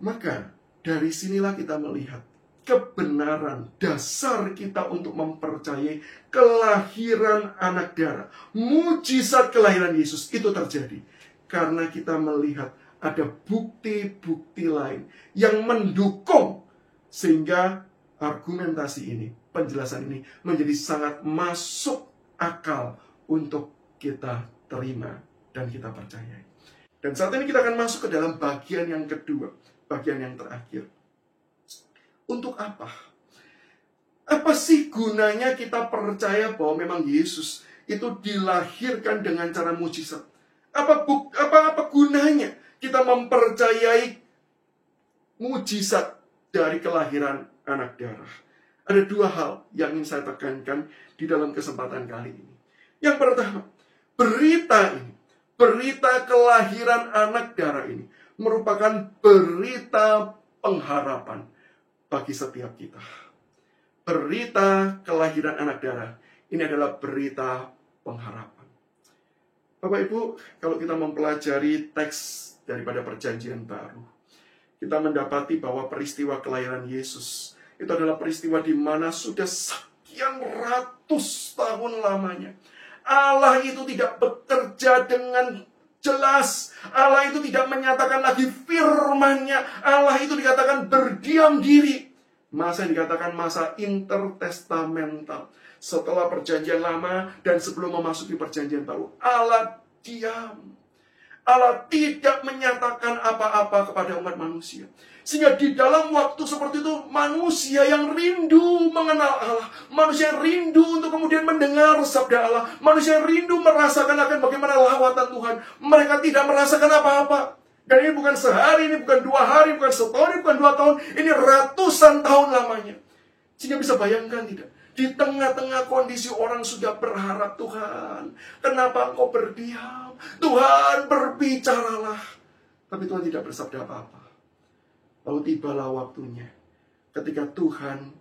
Maka dari sinilah kita melihat kebenaran dasar kita untuk mempercayai kelahiran anak darah. Mujizat kelahiran Yesus itu terjadi karena kita melihat ada bukti-bukti lain yang mendukung, sehingga argumentasi ini, penjelasan ini menjadi sangat masuk akal untuk kita terima dan kita percayai. Dan saat ini kita akan masuk ke dalam bagian yang kedua, bagian yang terakhir. Untuk apa? Apa sih gunanya kita percaya bahwa memang Yesus itu dilahirkan dengan cara mujizat? Apa gunanya kita mempercayai mujizat dari kelahiran anak darah? Ada dua hal yang ingin saya tekankan di dalam kesempatan kali ini. Yang pertama, berita kelahiran anak darah ini merupakan berita pengharapan bagi setiap kita. Berita kelahiran anak darah ini adalah berita pengharapan. Bapak Ibu, kalau kita mempelajari teks daripada Perjanjian Baru, kita mendapati bahwa peristiwa kelahiran Yesus itu adalah peristiwa di mana sudah sekian ratus tahun lamanya Allah itu tidak bekerja dengan jelas. Allah itu tidak menyatakan lagi firman-Nya. Allah itu dikatakan berdiam diri. Masa yang dikatakan masa intertestamental. Setelah perjanjian lama dan sebelum memasuki perjanjian baru. Allah diam. Allah tidak menyatakan apa-apa kepada umat manusia. Sehingga di dalam waktu seperti itu, manusia yang rindu mengenal Allah. Manusia yang rindu untuk kemudian mendengar sabda Allah. Manusia yang rindu merasakan akan bagaimana lawatan Tuhan. Mereka tidak merasakan apa-apa. Dan ini bukan sehari, ini bukan 2 hari, bukan setahun, ini bukan 2 tahun. Ini ratusan tahun lamanya. Sehingga bisa bayangkan tidak? Di tengah-tengah kondisi orang sudah berharap, Tuhan, kenapa Engkau berdiam? Tuhan, berbicaralah. Tapi Tuhan tidak bersabda apa-apa. Lalu tibalah waktunya ketika Tuhan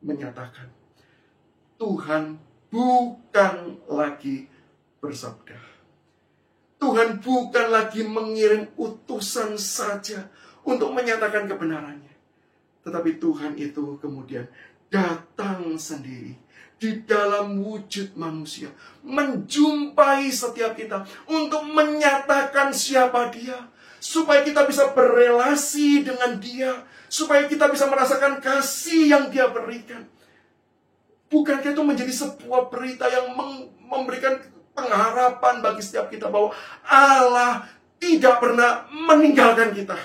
menyatakan, Tuhan bukan lagi bersabda. Tuhan bukan lagi mengirim utusan saja untuk menyatakan kebenarannya. Tetapi Tuhan itu kemudian datang sendiri di dalam wujud manusia, menjumpai setiap kita untuk menyatakan siapa Dia, supaya kita bisa berelasi dengan Dia, supaya kita bisa merasakan kasih yang Dia berikan. Bukankah itu menjadi sebuah berita yang memberikan pengharapan bagi setiap kita bahwa Allah tidak pernah meninggalkan kita.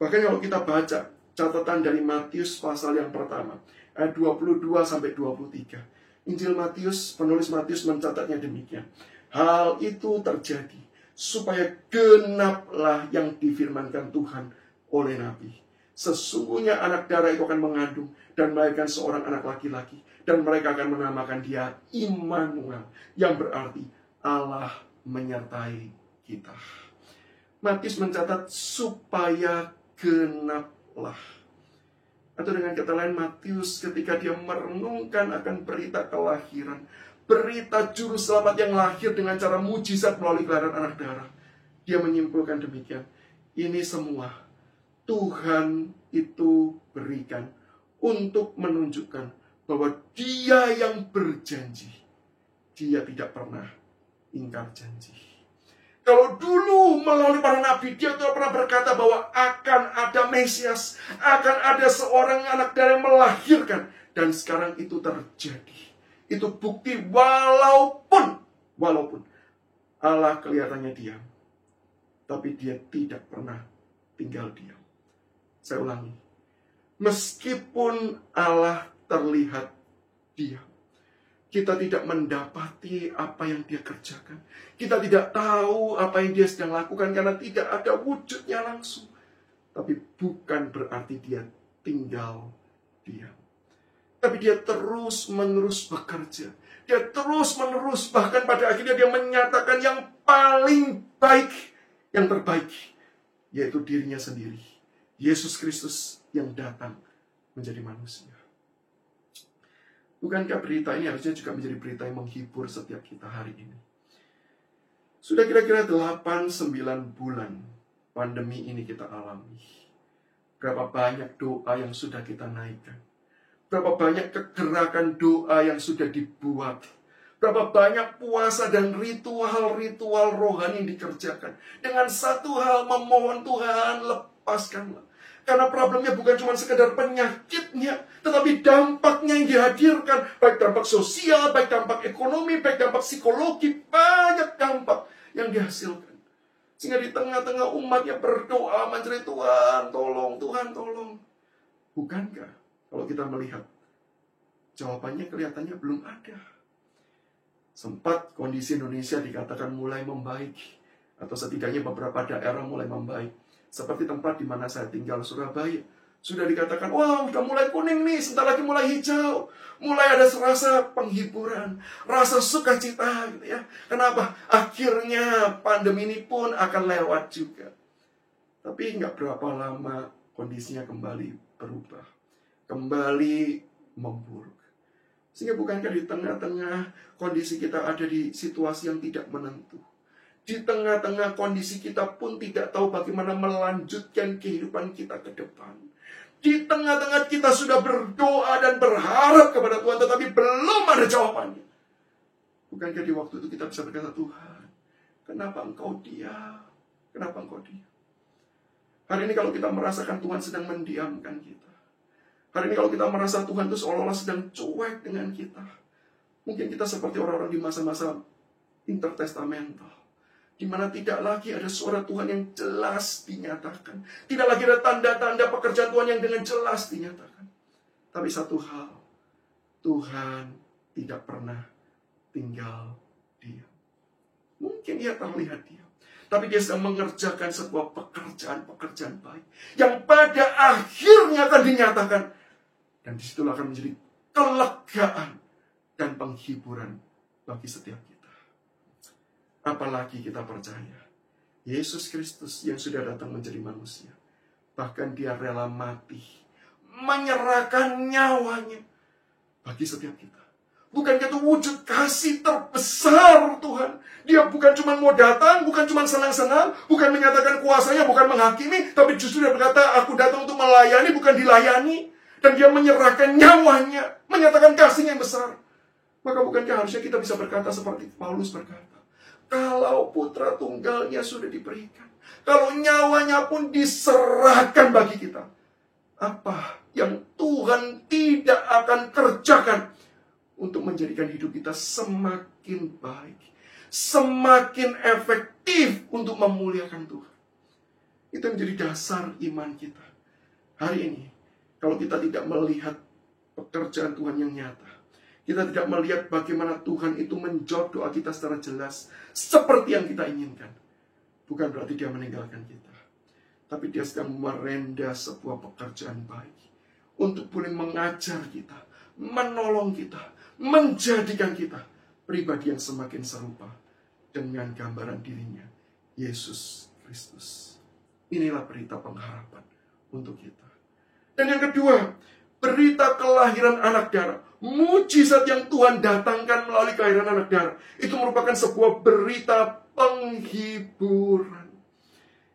Bahkan kalau kita baca catatan dari Matius pasal yang pertama, ayat 22-23. Injil Matius, penulis Matius mencatatnya demikian. Hal itu terjadi supaya genaplah yang difirmankan Tuhan oleh Nabi. Sesungguhnya anak darah itu akan mengandung dan melahirkan seorang anak laki-laki. Dan mereka akan menamakan dia Immanuel, yang berarti Allah menyertai kita. Matius mencatat supaya genaplah. Atau dengan kata lain, Matius ketika dia merenungkan akan berita kelahiran, berita juru selamat yang lahir dengan cara mujizat melalui kelahiran anak darah, dia menyimpulkan demikian. Ini semua Tuhan itu berikan untuk menunjukkan bahwa Dia yang berjanji, Dia tidak pernah ingkar janji. Kalau dulu melalui para nabi, Dia tidak pernah berkata bahwa akan ada Mesias, akan ada seorang anak darah yang melahirkan. Dan sekarang itu terjadi. Itu bukti walaupun Allah kelihatannya diam, tapi Dia tidak pernah tinggal diam. Saya ulangi, meskipun Allah terlihat diam, kita tidak mendapati apa yang Dia kerjakan. Kita tidak tahu apa yang Dia sedang lakukan karena tidak ada wujudnya langsung. Tapi bukan berarti Dia tinggal diam. Tapi Dia terus-menerus bekerja. Dia terus-menerus, bahkan pada akhirnya Dia menyatakan yang paling baik, yang terbaik, yaitu dirinya sendiri. Yesus Kristus yang datang menjadi manusia. Bukankah berita ini harusnya juga menjadi berita yang menghibur setiap kita hari ini? Sudah kira-kira 8-9 bulan pandemi ini kita alami. Berapa banyak doa yang sudah kita naikkan. Berapa banyak kegerakan doa yang sudah dibuat. Berapa banyak puasa dan ritual-ritual rohani yang dikerjakan. Dengan satu hal, memohon Tuhan, lepaskanlah. Karena problemnya bukan cuma sekedar penyakitnya, tetapi dampaknya yang dihadirkan, baik dampak sosial, baik dampak ekonomi, baik dampak psikologi, banyak dampak yang dihasilkan. Sehingga di tengah-tengah umatnya berdoa, mencari Tuhan, tolong, Tuhan, tolong. Bukankah kalau kita melihat, jawabannya kelihatannya belum ada. Sempat kondisi Indonesia dikatakan mulai membaik, atau setidaknya beberapa daerah mulai membaik. Seperti tempat di mana saya tinggal, Surabaya. Sudah dikatakan, wah udah mulai kuning nih, sebentar lagi mulai hijau. Mulai ada rasa penghiburan, rasa sukacita gitu ya. Kenapa? Akhirnya pandemi ini pun akan lewat juga. Tapi nggak berapa lama kondisinya kembali berubah. Kembali memburuk. Sehingga bukankah di tengah-tengah kondisi kita ada di situasi yang tidak menentu. Di tengah-tengah kondisi kita pun tidak tahu bagaimana melanjutkan kehidupan kita ke depan. Di tengah-tengah kita sudah berdoa dan berharap kepada Tuhan, tetapi belum ada jawabannya. Bukankah di waktu itu kita bisa berkata, Tuhan, Kenapa engkau diam? Kenapa engkau diam? Hari ini kalau kita merasakan Tuhan sedang mendiamkan kita. Hari ini kalau kita merasa Tuhan itu seolah-olah sedang cuek dengan kita. Mungkin kita seperti orang-orang di masa-masa intertestamental, di mana tidak lagi ada suara Tuhan yang jelas dinyatakan. Tidak lagi ada tanda-tanda pekerjaan Tuhan yang dengan jelas dinyatakan. Tapi satu hal, Tuhan tidak pernah tinggal diam. Mungkin ia terlihat diam, tapi dia sedang mengerjakan sebuah pekerjaan baik yang pada akhirnya akan dinyatakan. Dan disitulah akan menjadi kelegaan dan penghiburan bagi setiap kita. Apalagi kita percaya Yesus Kristus yang sudah datang menjadi manusia, bahkan dia rela mati, menyerahkan nyawanya bagi setiap kita. Bukankah itu wujud kasih terbesar Tuhan? Dia bukan cuma mau datang, bukan cuma senang-senang, bukan menyatakan kuasanya, bukan menghakimi, tapi justru dia berkata, aku datang untuk melayani, bukan dilayani. Dan dia menyerahkan nyawanya, menyatakan kasih yang besar. Maka bukankah harusnya kita bisa berkata seperti Paulus berkata, kalau putra tunggalnya sudah diberikan, kalau nyawanya pun diserahkan bagi kita, apa yang Tuhan tidak akan kerjakan untuk menjadikan hidup kita semakin baik, semakin efektif untuk memuliakan Tuhan. Itu yang menjadi dasar iman kita. Hari ini, kalau kita tidak melihat pekerjaan Tuhan yang nyata, kita tidak melihat bagaimana Tuhan itu menjawab doa kita secara jelas, seperti yang kita inginkan, bukan berarti dia meninggalkan kita. Tapi dia sedang merenda sebuah pekerjaan baik, untuk boleh mengajar kita, menolong kita, menjadikan kita pribadi yang semakin serupa dengan gambaran dirinya, Yesus Kristus. Inilah berita pengharapan untuk kita. Dan yang kedua, berita kelahiran anak darah. Mujizat yang Tuhan datangkan melalui kelahiran anak darah, itu merupakan sebuah berita penghiburan.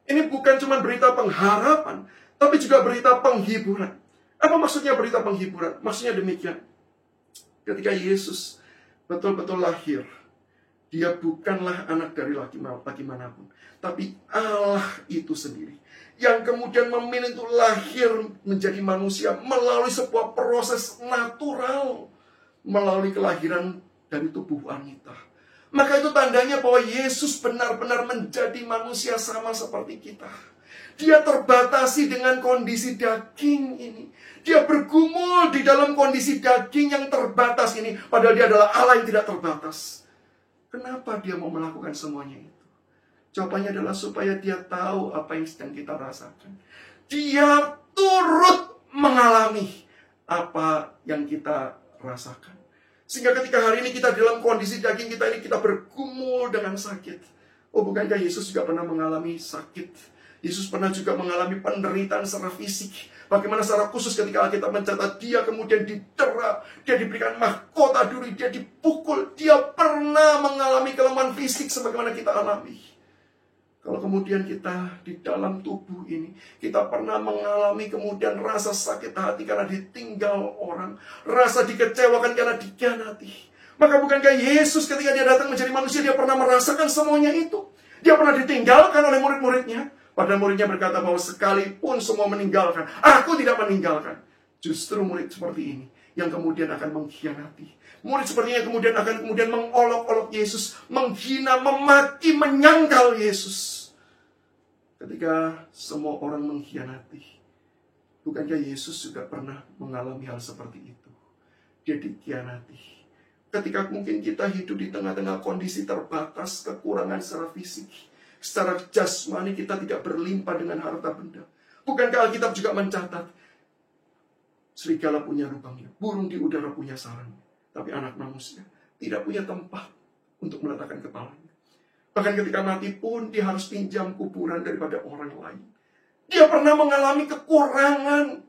Ini bukan cuma berita pengharapan, tapi juga berita penghiburan. Apa maksudnya berita penghiburan? Maksudnya demikian. Ketika Yesus betul-betul lahir, dia bukanlah anak dari laki manapun, tapi Allah itu sendiri, yang kemudian memilih untuk lahir menjadi manusia melalui sebuah proses natural, melalui kelahiran dari tubuh wanita. Maka itu tandanya bahwa Yesus benar-benar menjadi manusia sama seperti kita. Dia terbatasi dengan kondisi daging ini. Dia bergumul di dalam kondisi daging yang terbatas ini, padahal dia adalah Allah yang tidak terbatas. Kenapa dia mau melakukan semuanya itu? Jawabannya adalah supaya dia tahu apa yang sedang kita rasakan. Dia turut mengalami apa yang kita rasakan. Sehingga ketika hari ini kita dalam kondisi daging kita ini, kita bergumul dengan sakit. Oh, bukankah Yesus juga pernah mengalami sakit? Yesus pernah juga mengalami penderitaan secara fisik. Bagaimana secara khusus ketika kita mencatat dia kemudian didera, dia diberikan mahkota duri, dia dipukul. Dia pernah mengalami kelemahan fisik sebagaimana kita alami. Kalau kemudian kita di dalam tubuh ini, kita pernah mengalami kemudian rasa sakit hati karena ditinggal orang, rasa dikecewakan karena dikhianati. Maka bukankah Yesus ketika dia datang menjadi manusia, dia pernah merasakan semuanya itu? Dia pernah ditinggalkan oleh murid-muridnya. Padahal muridnya berkata bahwa sekalipun semua meninggalkan, aku tidak meninggalkan. Justru murid seperti ini yang kemudian akan mengkhianati. Murid seperti ini kemudian akan mengolok-olok Yesus, menghina, memaki, menyangkal Yesus. Ketika semua orang mengkhianati, bukankah Yesus juga pernah mengalami hal seperti itu? Dia dikhianati. Ketika mungkin kita hidup di tengah-tengah kondisi terbatas, kekurangan secara fisik, secara jasmani kita tidak berlimpah dengan harta benda. Bukankah Alkitab juga mencatat, serigala punya lubangnya, burung di udara punya sarangnya, tapi anak manusia tidak punya tempat untuk meletakkan kepalanya. Bahkan ketika mati pun dia harus pinjam kuburan daripada orang lain. Dia pernah mengalami kekurangan.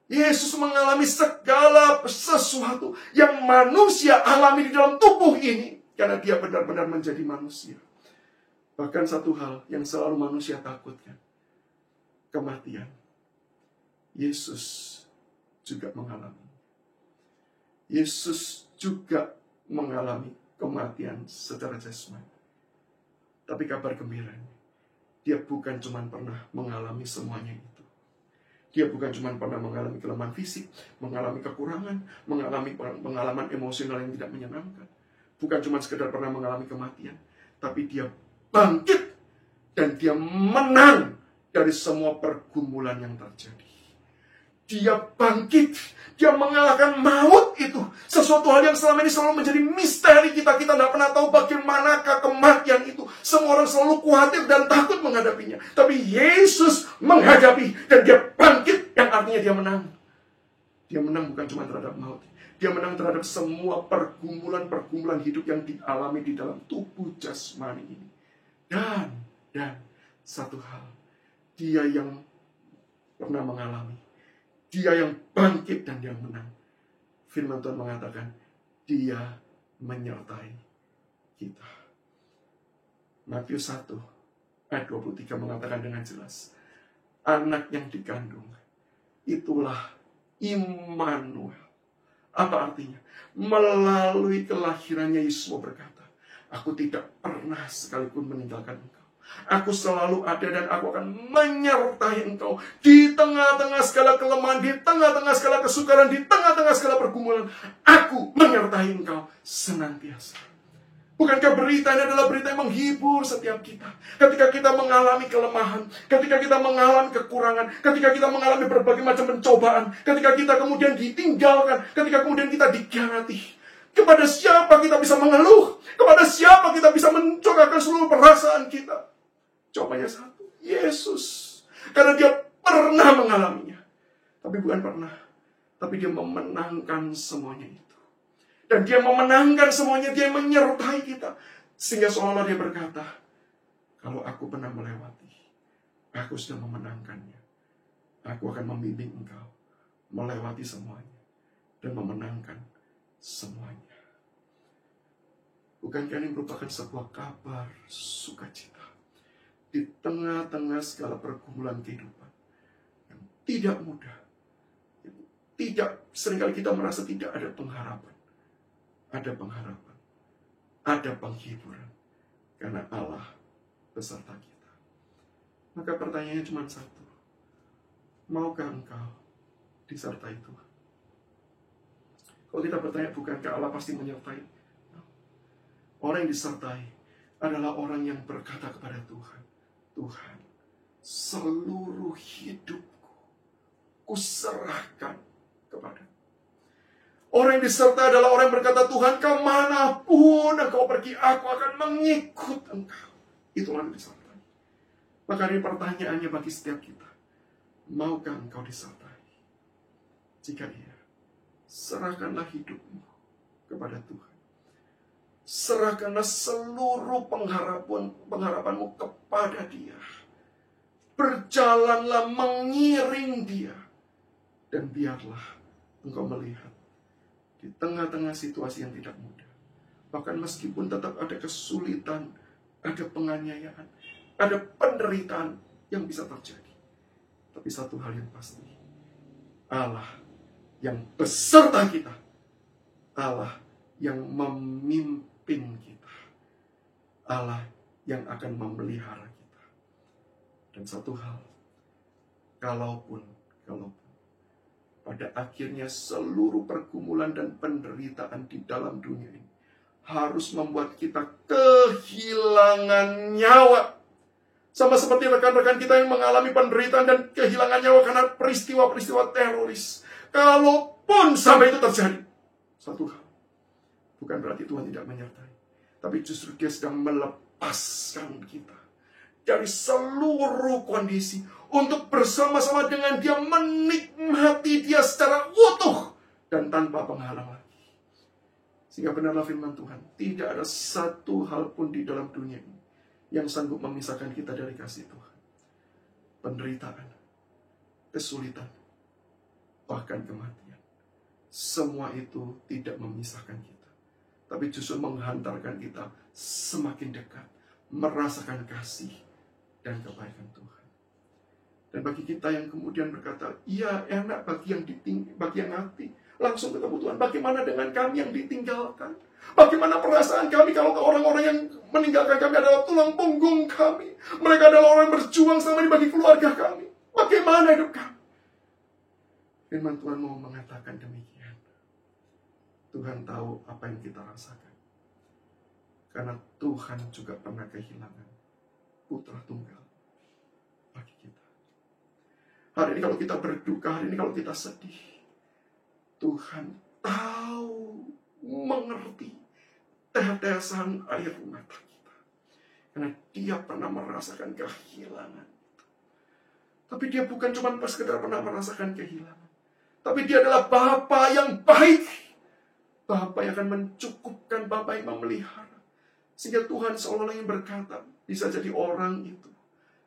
Yesus mengalami segala sesuatu yang manusia alami di dalam tubuh ini, karena dia benar-benar menjadi manusia. Bahkan satu hal yang selalu manusia takutkan, kematian. Yesus juga mengalami. Yesus juga mengalami kematian secara jasmani. Tapi kabar gembiranya, dia bukan cuma pernah mengalami semuanya itu. Dia bukan cuma pernah mengalami kelemahan fisik, mengalami kekurangan, mengalami pengalaman emosional yang tidak menyenangkan. Bukan cuma sekedar pernah mengalami kematian, tapi dia bangkit dan dia menang dari semua pergumulan yang terjadi. Dia bangkit, dia mengalahkan maut itu. Sesuatu hal yang selama ini selalu menjadi misteri kita. Kita tidak pernah tahu bagaimanakah kematian itu. Semua orang selalu khawatir dan takut menghadapinya. Tapi Yesus menghadapi dan dia bangkit, yang artinya dia menang. Dia menang bukan cuma terhadap maut. Dia menang terhadap semua pergumulan-pergumulan hidup yang dialami di dalam tubuh jasmani ini. Dan satu hal, dia yang pernah mengalami, dia yang bangkit dan dia menang. Firman Tuhan mengatakan, dia menyertai kita. Matius 1 ayat 23 mengatakan dengan jelas, anak yang dikandung, itulah Immanuel. Apa artinya? Melalui kelahirannya Yesus berkata, aku tidak pernah sekalipun meninggalkan engkau. Aku selalu ada dan aku akan menyertai engkau di tengah-tengah segala kelemahan, di tengah-tengah segala kesukaran, di tengah-tengah segala pergumulan. Aku menyertai engkau senantiasa. Bukankah berita ini adalah berita yang menghibur setiap kita? Ketika kita mengalami kelemahan, ketika kita mengalami kekurangan, ketika kita mengalami berbagai macam pencobaan, ketika kita kemudian ditinggalkan, ketika kemudian kita dikhianati. Kepada siapa kita bisa mengeluh? Kepada siapa kita bisa mencurahkan seluruh perasaan kita? Jawabannya satu, Yesus. Karena dia pernah mengalaminya. Tapi bukan pernah, tapi dia memenangkan semuanya itu. Dan dia memenangkan semuanya, dia menyertai kita. Sehingga seolah-olah dia berkata, kalau aku pernah melewati, aku sudah memenangkannya. Aku akan membimbing engkau melewati semuanya dan memenangkan semuanya. Bukankah ini merupakan sebuah kabar sukacita di tengah-tengah segala pergumulan kehidupan yang tidak mudah, seringkali kita merasa tidak ada pengharapan. Ada pengharapan, ada penghiburan, karena Allah beserta kita. Maka pertanyaannya cuma satu, maukah engkau disertai Tuhan? Kalau kita bertanya, bukankah Allah pasti menyertai? Orang yang disertai adalah orang yang berkata kepada Tuhan, Tuhan, seluruh hidupku kuserahkan kepadamu. Orang yang disertai adalah orang yang berkata, Tuhan, kemanapun engkau pergi, aku akan mengikut engkau. Itulah yang disertai. Maka ini pertanyaannya bagi setiap kita, maukah engkau disertai? Jika iya, serahkanlah hidupmu kepada Tuhan. Serahkanlah seluruh pengharapanmu kepada Dia. Berjalanlah mengiring Dia. Dan biarlah engkau melihat di tengah-tengah situasi yang tidak mudah. Bahkan meskipun tetap ada kesulitan, ada penganiayaan, ada penderitaan yang bisa terjadi. Tapi satu hal yang pasti, Allah yang beserta kita, Allah yang memimpin kita, Allah yang akan memelihara kita. Dan satu hal, kalaupun pada akhirnya seluruh pergumulan dan penderitaan di dalam dunia ini harus membuat kita kehilangan nyawa. Sama seperti rekan-rekan kita yang mengalami penderitaan dan kehilangan nyawa karena peristiwa-peristiwa teroris. Kalaupun sampai itu terjadi, satu hal, bukan berarti Tuhan tidak menyertai, tapi justru Dia sedang melepaskan kita dari seluruh kondisi untuk bersama-sama dengan Dia menikmati Dia secara utuh dan tanpa penghalang lagi. Sehingga benarlah firman Tuhan, tidak ada satu hal pun di dalam dunia ini yang sanggup memisahkan kita dari kasih Tuhan. Penderitaan, kesulitan, bahkan kematian, semua itu tidak memisahkan kita, tapi justru menghantarkan kita semakin dekat, merasakan kasih dan kebaikan Tuhan. Dan bagi kita yang kemudian berkata, iya enak bagi yang mati, langsung ketemu Tuhan. Bagaimana dengan kami yang ditinggalkan? Bagaimana perasaan kami kalau orang-orang yang meninggalkan kami adalah tulang punggung kami? Mereka adalah orang yang berjuang selama ini bagi keluarga kami. Bagaimana hidup kami? Firman Tuhan mau mengatakan demikian. Tuhan tahu apa yang kita rasakan. Karena Tuhan juga pernah kehilangan putra tunggal bagi kita. Hari ini kalau kita berduka, hari ini kalau kita sedih, Tuhan tahu, mengerti tetesan air mata kita. Karena Dia pernah merasakan kehilangan. Tapi Dia bukan cuma sekedar pernah merasakan kehilangan. Tapi Dia adalah Bapa yang baik. Bapa yang akan mencukupkan, Bapa yang memelihara. Sehingga Tuhan seolah-olah yang berkata, bisa jadi orang itu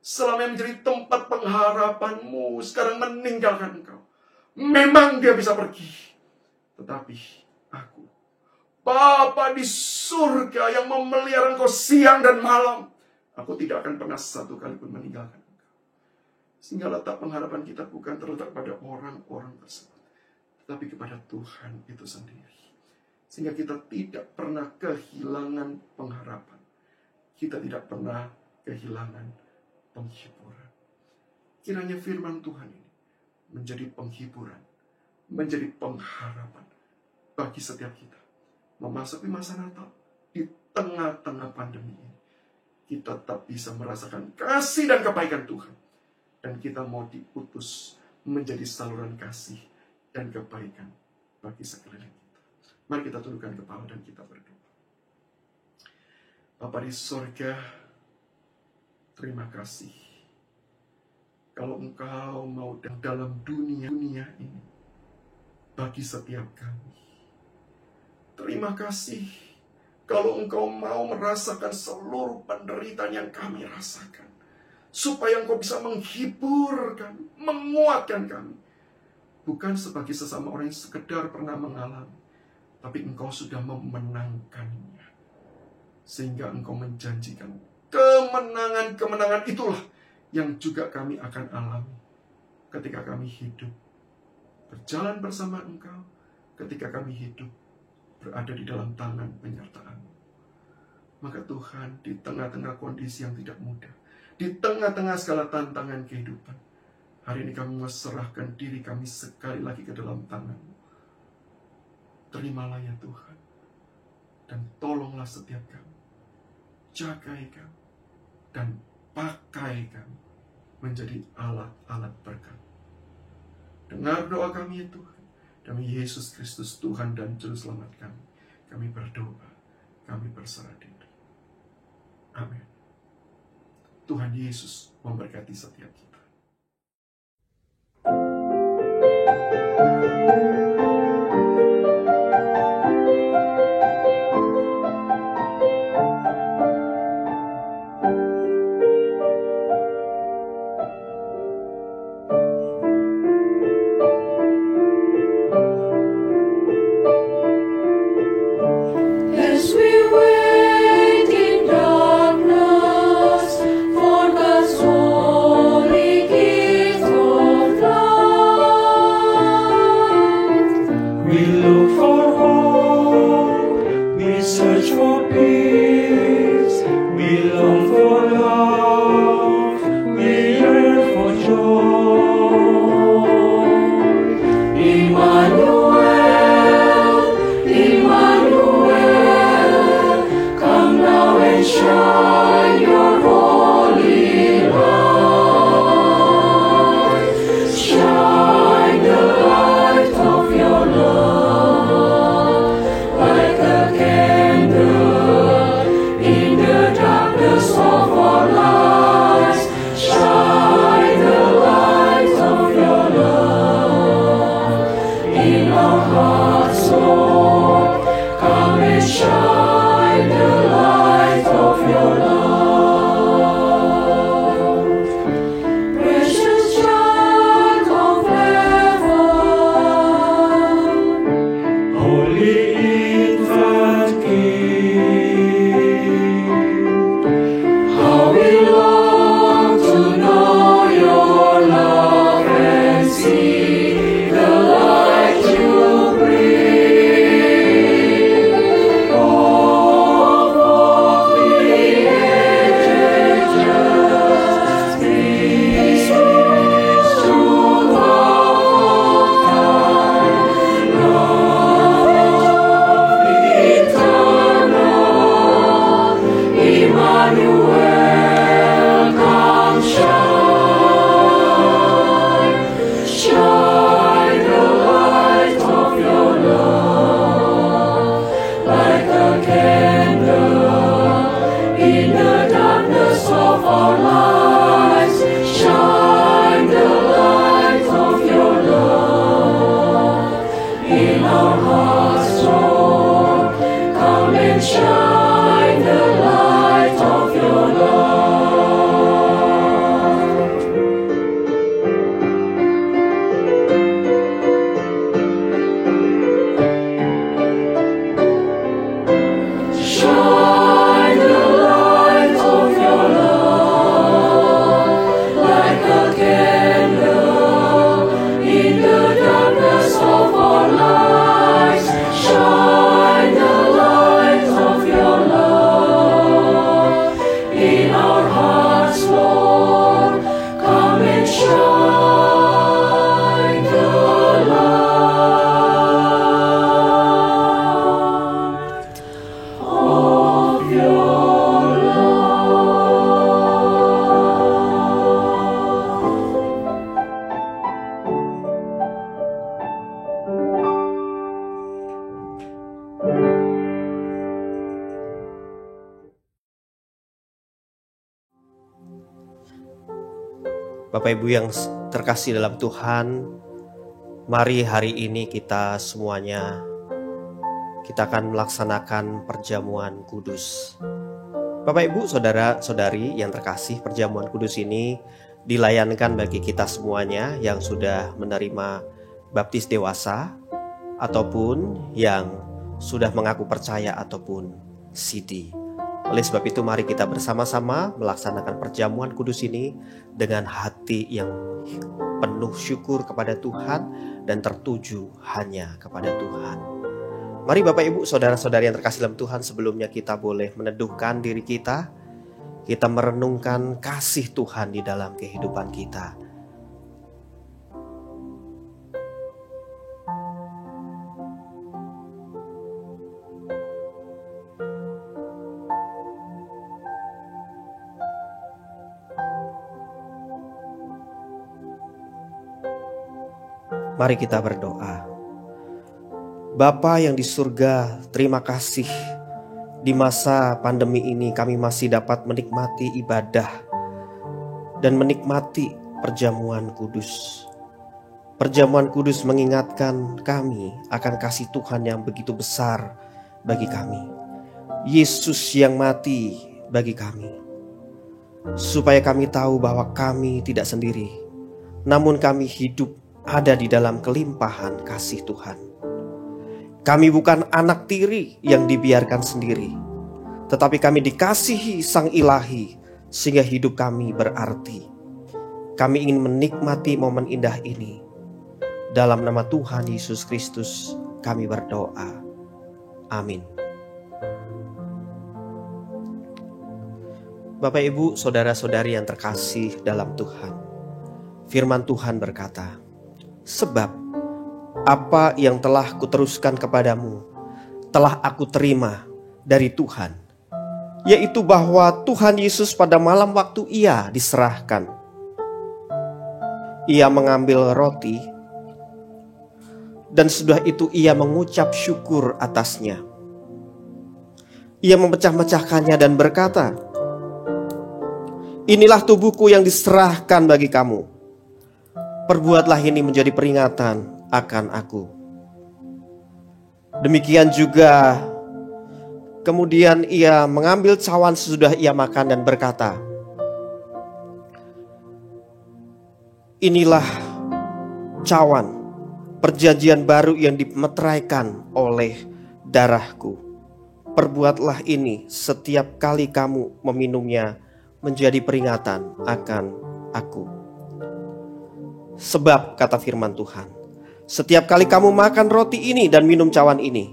selama yang menjadi tempat pengharapanmu sekarang meninggalkan engkau. Memang dia bisa pergi. Tetapi aku, Bapa di surga yang memelihara engkau siang dan malam, aku tidak akan pernah satu kali pun meninggalkan engkau. Sehingga letak pengharapan kita bukan terletak pada orang-orang tersebut, tetapi kepada Tuhan itu sendiri. Sehingga kita tidak pernah kehilangan pengharapan. Kita tidak pernah kehilangan penghiburan. Kiranya firman Tuhan ini menjadi penghiburan, menjadi pengharapan bagi setiap kita. Memasuki masa Natal, di tengah-tengah pandemi ini, kita tetap bisa merasakan kasih dan kebaikan Tuhan. Dan kita mau diutus menjadi saluran kasih dan kebaikan bagi sekeliling kita. Mari kita tundukkan kepala dan kita berdoa. Bapa di surga, terima kasih. Kalau Engkau mau dalam dunia ini, bagi setiap kami. Terima kasih. Kalau Engkau mau merasakan seluruh penderitaan yang kami rasakan. Supaya Engkau bisa menghibur kami, menguatkan kami. Bukan sebagai sesama orang yang sekedar pernah mengalami. Tapi Engkau sudah memenangkannya. Sehingga Engkau menjanjikan kemenangan-kemenangan itulah yang juga kami akan alami ketika kami hidup berjalan bersama Engkau, ketika kami hidup berada di dalam tangan penyertaan-Mu. Maka Tuhan, di tengah-tengah kondisi yang tidak mudah, di tengah-tengah segala tantangan kehidupan, hari ini kami menyerahkan diri kami sekali lagi ke dalam tangan-Mu. Terimalah ya Tuhan, dan tolonglah setiap kami, jagai kami, dan pakai kami menjadi alat-alat berkat. Dengar doa kami ya Tuhan, demi Yesus Kristus Tuhan dan Juru Selamat kami. Kami berdoa, kami berserah diri. Amin. Tuhan Yesus memberkati setiap kita. See the light you bring. shine the light of your love. Shine the light of your love like a candle in the darkness of our lives. Shine the light of your love in our hearts, Lord. Come and shine the light of your Bapak Ibu yang terkasih dalam Tuhan, mari hari ini kita semuanya akan melaksanakan perjamuan kudus. Bapak Ibu, saudara-saudari yang terkasih, perjamuan kudus ini dilayankan bagi kita semuanya yang sudah menerima baptis dewasa ataupun yang sudah mengaku percaya ataupun CD. Oleh sebab itu mari kita bersama-sama melaksanakan perjamuan kudus ini dengan hati yang penuh syukur kepada Tuhan dan tertuju hanya kepada Tuhan. Mari Bapak Ibu, saudara-saudari yang terkasih dalam Tuhan, sebelumnya kita boleh meneduhkan diri kita merenungkan kasih Tuhan di dalam kehidupan kita. Mari kita berdoa. Bapa yang di surga, terima kasih di masa pandemi ini kami masih dapat menikmati ibadah dan menikmati perjamuan kudus. Perjamuan kudus mengingatkan kami akan kasih Tuhan yang begitu besar bagi kami. Yesus yang mati bagi kami. Supaya kami tahu bahwa kami tidak sendiri, namun kami hidup ada di dalam kelimpahan kasih Tuhan. Kami bukan anak tiri yang dibiarkan sendiri, tetapi kami dikasihi Sang Ilahi sehingga hidup kami berarti. Kami ingin menikmati momen indah ini. Dalam nama Tuhan Yesus Kristus kami berdoa. Amin. Bapak Ibu, saudara-saudari yang terkasih dalam Tuhan, firman Tuhan berkata, sebab apa yang telah kuteruskan kepadamu telah aku terima dari Tuhan, yaitu bahwa Tuhan Yesus pada malam waktu ia diserahkan, ia mengambil roti dan sudah itu ia mengucap syukur atasnya. Ia memecah-mecahkannya dan berkata, inilah tubuhku yang diserahkan bagi kamu. Perbuatlah ini menjadi peringatan akan aku. Demikian juga kemudian ia mengambil cawan sesudah ia makan dan berkata, inilah cawan perjanjian baru yang dimeteraikan oleh darahku. Perbuatlah ini setiap kali kamu meminumnya menjadi peringatan akan aku. Sebab kata firman Tuhan, setiap kali kamu makan roti ini dan minum cawan ini,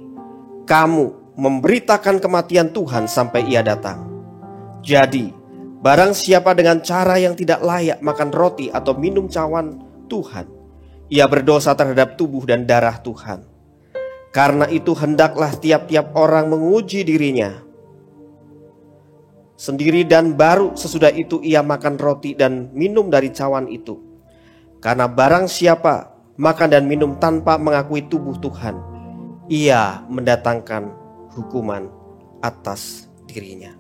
kamu memberitakan kematian Tuhan sampai ia datang. Jadi, barang siapa dengan cara yang tidak layak makan roti atau minum cawan Tuhan, ia berdosa terhadap tubuh dan darah Tuhan. Karena itu hendaklah tiap-tiap orang menguji dirinya sendiri, dan baru sesudah itu ia makan roti dan minum dari cawan itu. Karena barang siapa makan dan minum tanpa mengakui tubuh Tuhan, ia mendatangkan hukuman atas dirinya.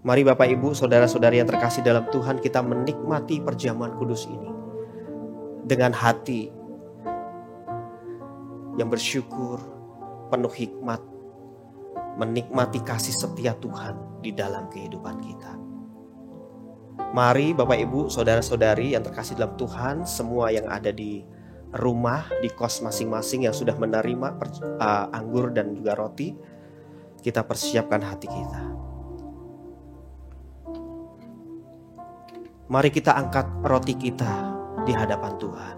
Mari Bapak Ibu, saudara-saudari yang terkasih dalam Tuhan, kita menikmati perjamuan kudus ini dengan hati yang bersyukur, penuh hikmat, menikmati kasih setia Tuhan di dalam kehidupan kita. Mari Bapak Ibu, saudara-saudari yang terkasih dalam Tuhan, semua yang ada di rumah, di kos masing-masing yang sudah menerima anggur dan juga roti, kita persiapkan hati kita. Mari kita angkat roti kita di hadapan Tuhan.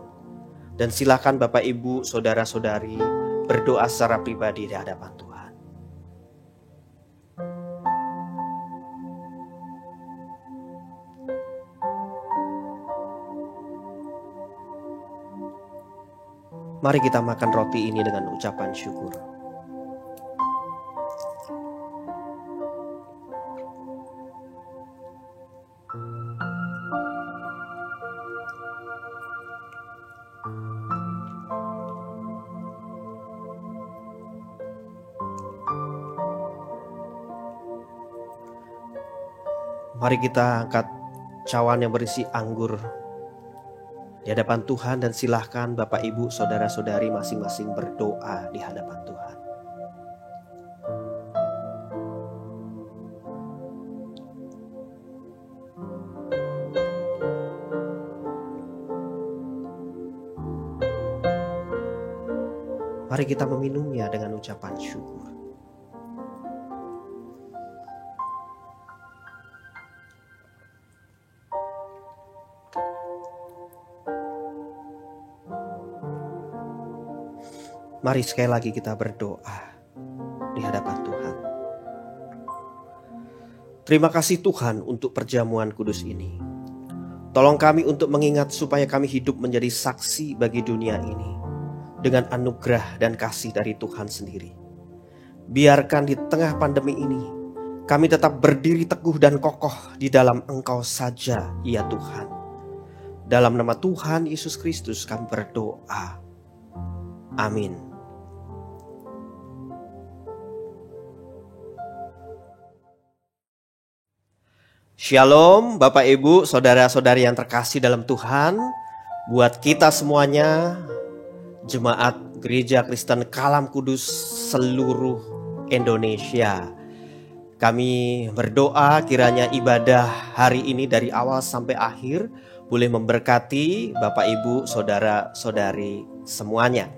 Dan silakan Bapak Ibu, saudara-saudari berdoa secara pribadi di hadapan Tuhan. Mari kita makan roti ini dengan ucapan syukur. Mari kita angkat cawan yang berisi anggur di hadapan Tuhan dan silahkan Bapak Ibu saudara-saudari masing-masing berdoa di hadapan Tuhan. Mari kita meminumnya dengan ucapan syukur. Mari sekali lagi kita berdoa di hadapan Tuhan. Terima kasih Tuhan untuk perjamuan kudus ini. Tolong kami untuk mengingat supaya kami hidup menjadi saksi bagi dunia ini dengan anugerah dan kasih dari Tuhan sendiri. Biarkan di tengah pandemi ini kami tetap berdiri teguh dan kokoh di dalam Engkau saja, ya Tuhan. Dalam nama Tuhan Yesus Kristus kami berdoa. Amin. Shalom Bapak Ibu, saudara-saudari yang terkasih dalam Tuhan. Buat kita semuanya, Jemaat Gereja Kristen Kalam Kudus seluruh Indonesia, kami berdoa kiranya ibadah hari ini dari awal sampai akhir boleh memberkati Bapak Ibu, saudara-saudari semuanya.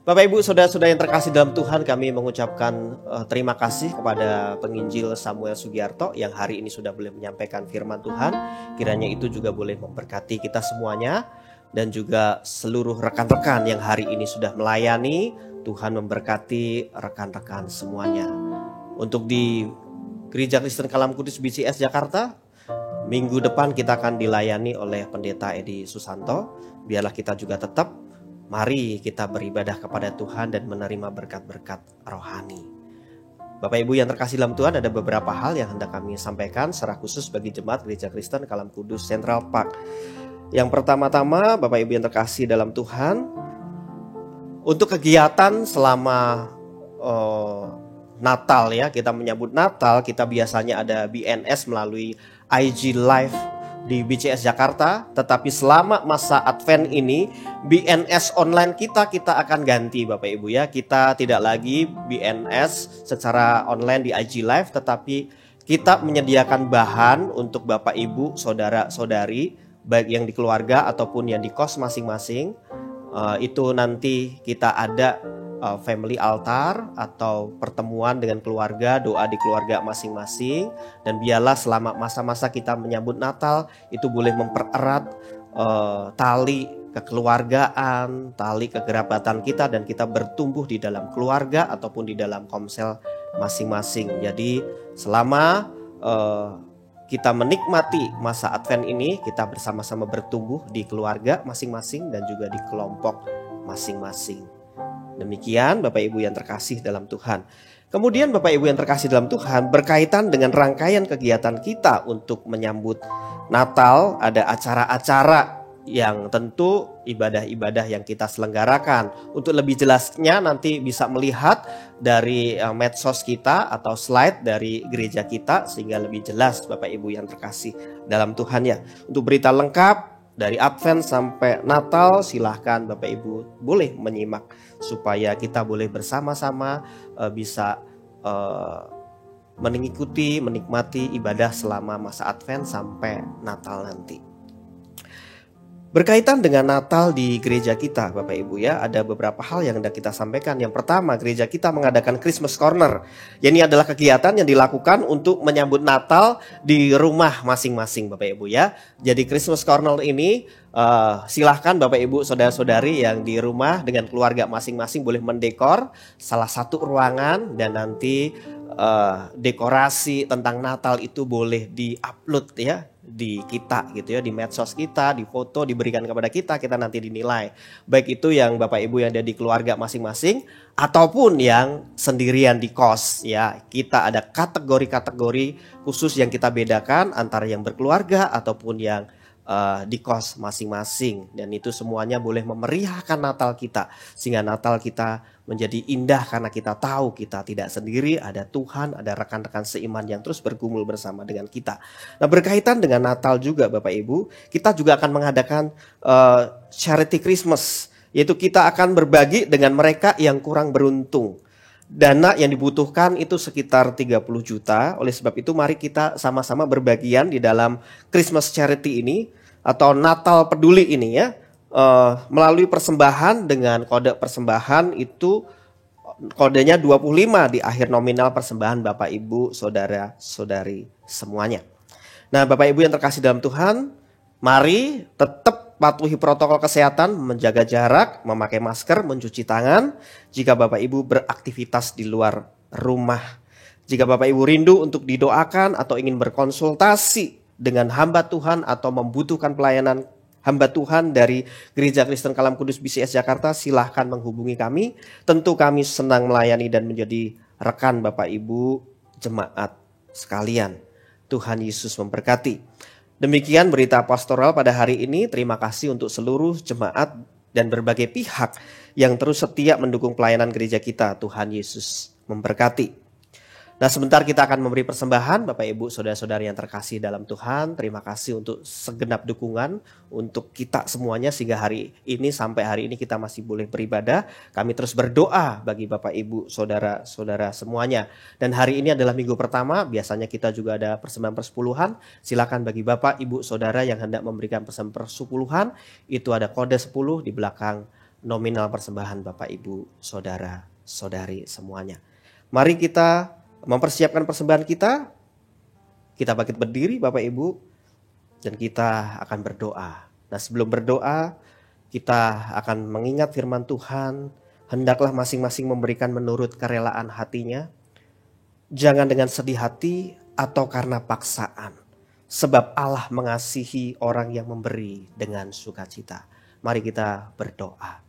Bapak Ibu, saudara-saudara yang terkasih dalam Tuhan, kami mengucapkan terima kasih kepada penginjil Samuel Sugiarto yang hari ini sudah boleh menyampaikan firman Tuhan. Kiranya itu juga boleh memberkati kita semuanya dan juga seluruh rekan-rekan yang hari ini sudah melayani. Tuhan memberkati rekan-rekan semuanya. Untuk di Gereja Kristen Kalam Kudus BCS Jakarta, minggu depan kita akan dilayani oleh Pendeta Edi Susanto. Biarlah kita juga tetap mari kita beribadah kepada Tuhan dan menerima berkat-berkat rohani. Bapak Ibu yang terkasih dalam Tuhan, ada beberapa hal yang hendak kami sampaikan secara khusus bagi Jemaat Gereja Kristen Kalam Kudus Central Park. Yang pertama-tama, Bapak Ibu yang terkasih dalam Tuhan, untuk kegiatan selama Natal ya, kita menyambut Natal, kita biasanya ada BNS melalui IG Live di BCS Jakarta, tetapi selama masa Advent ini BNS online kita akan ganti Bapak Ibu ya. Kita tidak lagi BNS secara online di IG Live, tetapi kita menyediakan bahan untuk Bapak Ibu, saudara-saudari, baik yang di keluarga ataupun yang di kos masing-masing. Itu nanti kita ada family altar atau pertemuan dengan keluarga, doa di keluarga masing-masing. Dan biarlah selama masa-masa kita menyambut Natal itu boleh mempererat tali kekeluargaan, tali kekerabatan kita, dan kita bertumbuh di dalam keluarga ataupun di dalam komsel masing-masing. Jadi selama kita menikmati masa Advent ini, kita bersama-sama bertumbuh di keluarga masing-masing dan juga di kelompok masing-masing. Demikian Bapak Ibu yang terkasih dalam Tuhan. Kemudian Bapak Ibu yang terkasih dalam Tuhan, berkaitan dengan rangkaian kegiatan kita untuk menyambut Natal, ada acara-acara yang tentu ibadah-ibadah yang kita selenggarakan. Untuk lebih jelasnya nanti bisa melihat dari medsos kita atau slide dari gereja kita sehingga lebih jelas Bapak Ibu yang terkasih dalam Tuhan ya. Untuk berita lengkap dari Advent sampai Natal, silahkan Bapak Ibu boleh menyimak supaya kita boleh bersama-sama bisa menikmati ibadah selama masa Advent sampai Natal nanti. Berkaitan dengan Natal di gereja kita, Bapak Ibu ya, ada beberapa hal yang hendak kita sampaikan. Yang pertama, gereja kita mengadakan Christmas Corner. Ini adalah kegiatan yang dilakukan untuk menyambut Natal di rumah masing-masing, Bapak Ibu ya. Jadi Christmas Corner ini silahkan Bapak Ibu saudara-saudari yang di rumah dengan keluarga masing-masing boleh mendekor salah satu ruangan, dan nanti dekorasi tentang Natal itu boleh di-upload ya di kita gitu ya, di medsos kita, di foto, diberikan kepada kita nanti dinilai. Baik itu yang Bapak Ibu yang ada di keluarga masing-masing ataupun yang sendirian di kos ya. Kita ada kategori-kategori khusus yang kita bedakan antara yang berkeluarga ataupun yang di kos masing-masing, dan itu semuanya boleh memeriahkan Natal kita sehingga Natal kita menjadi indah karena kita tahu kita tidak sendiri, ada Tuhan, ada rekan-rekan seiman yang terus bergumul bersama dengan kita. Nah, berkaitan dengan Natal juga Bapak Ibu, kita juga akan mengadakan charity Christmas, yaitu kita akan berbagi dengan mereka yang kurang beruntung. Dana yang dibutuhkan itu sekitar 30 juta. Oleh sebab itu mari kita sama-sama berbagian di dalam Christmas Charity ini atau Natal Peduli ini ya. Melalui persembahan dengan kode persembahan itu kodenya 25 di akhir nominal persembahan Bapak Ibu saudara-saudari semuanya. Nah, Bapak Ibu yang terkasih dalam Tuhan, mari tetap patuhi protokol kesehatan, menjaga jarak, memakai masker, mencuci tangan jika Bapak Ibu beraktivitas di luar rumah. Jika Bapak Ibu rindu untuk didoakan atau ingin berkonsultasi dengan hamba Tuhan atau membutuhkan pelayanan hamba Tuhan dari Gereja Kristen Kalam Kudus BCS Jakarta, silahkan menghubungi kami. Tentu kami senang melayani dan menjadi rekan Bapak Ibu jemaat sekalian. Tuhan Yesus memberkati. Demikian berita pastoral pada hari ini. Terima kasih untuk seluruh jemaat dan berbagai pihak yang terus setia mendukung pelayanan gereja kita. Tuhan Yesus memberkati. Nah, sebentar kita akan memberi persembahan. Bapak Ibu saudara-saudari yang terkasih dalam Tuhan, terima kasih untuk segenap dukungan untuk kita semuanya sehingga hari ini sampai hari ini kita masih boleh beribadah. Kami terus berdoa bagi Bapak Ibu saudara-saudara semuanya. Dan hari ini adalah minggu pertama, biasanya kita juga ada persembahan persepuluhan. Silakan bagi Bapak Ibu saudara yang hendak memberikan persembahan persepuluhan, itu ada kode 10 di belakang nominal persembahan Bapak Ibu saudara-saudari semuanya. Mari kita mempersiapkan persembahan kita. Kita bangkit berdiri Bapak Ibu, dan kita akan berdoa. Nah, sebelum berdoa kita akan mengingat firman Tuhan. Hendaklah masing-masing memberikan menurut kerelaan hatinya, jangan dengan sedih hati atau karena paksaan, sebab Allah mengasihi orang yang memberi dengan sukacita. Mari kita berdoa.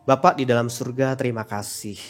Bapa di dalam surga, terima kasih.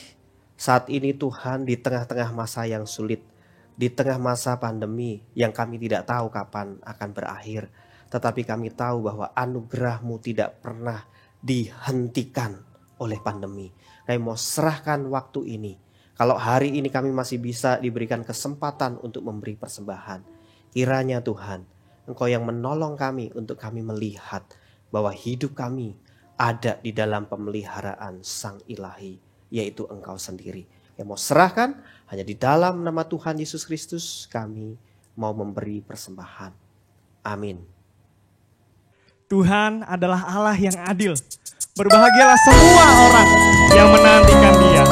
Saat ini Tuhan, di tengah-tengah masa yang sulit, di tengah masa pandemi yang kami tidak tahu kapan akan berakhir, tetapi kami tahu bahwa anugerah-Mu tidak pernah dihentikan oleh pandemi. Kami mau serahkan waktu ini. Kalau hari ini kami masih bisa diberikan kesempatan untuk memberi persembahan, kiranya Tuhan, Engkau yang menolong kami untuk kami melihat bahwa hidup kami ada di dalam pemeliharaan Sang Ilahi, yaitu Engkau sendiri. Yang mau serahkan hanya di dalam nama Tuhan Yesus Kristus kami mau memberi persembahan. Amin. Tuhan adalah Allah yang adil. Berbahagialah semua orang yang menantikan Dia.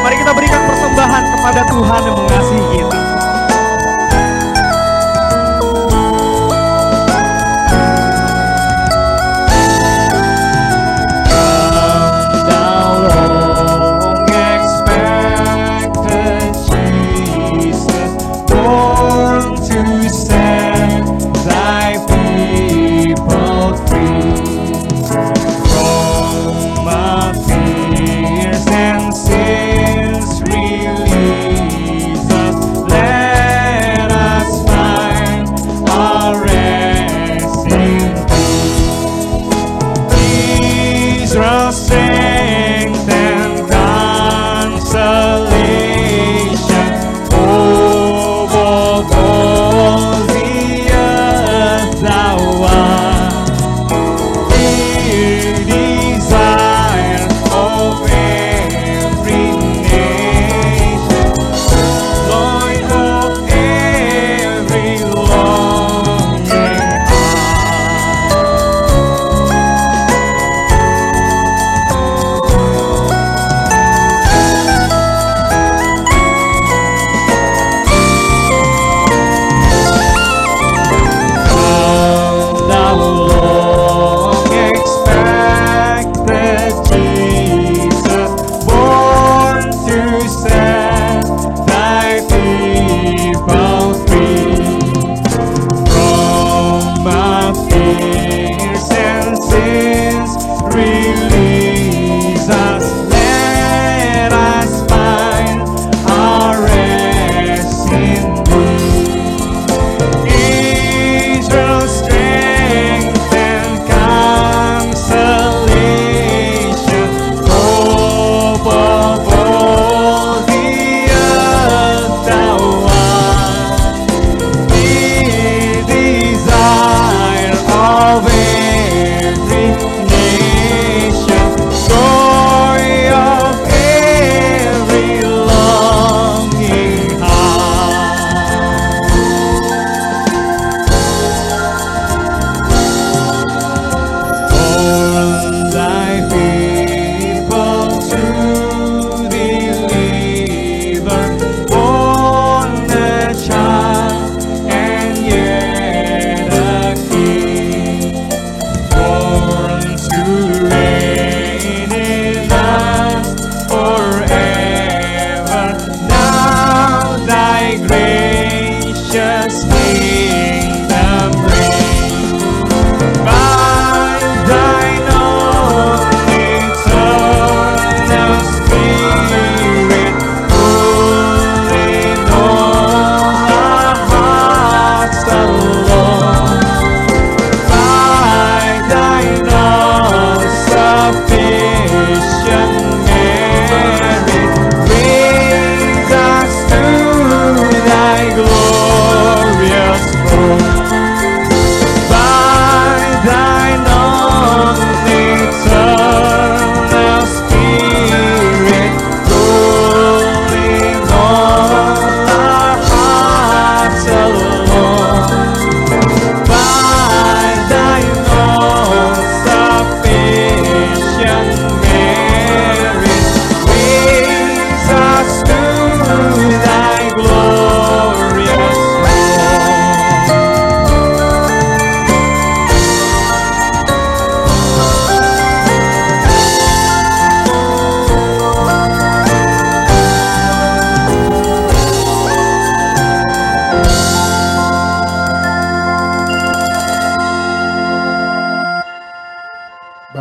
Mari kita berikan persembahan kepada Tuhan yang mengasihi kita. Release us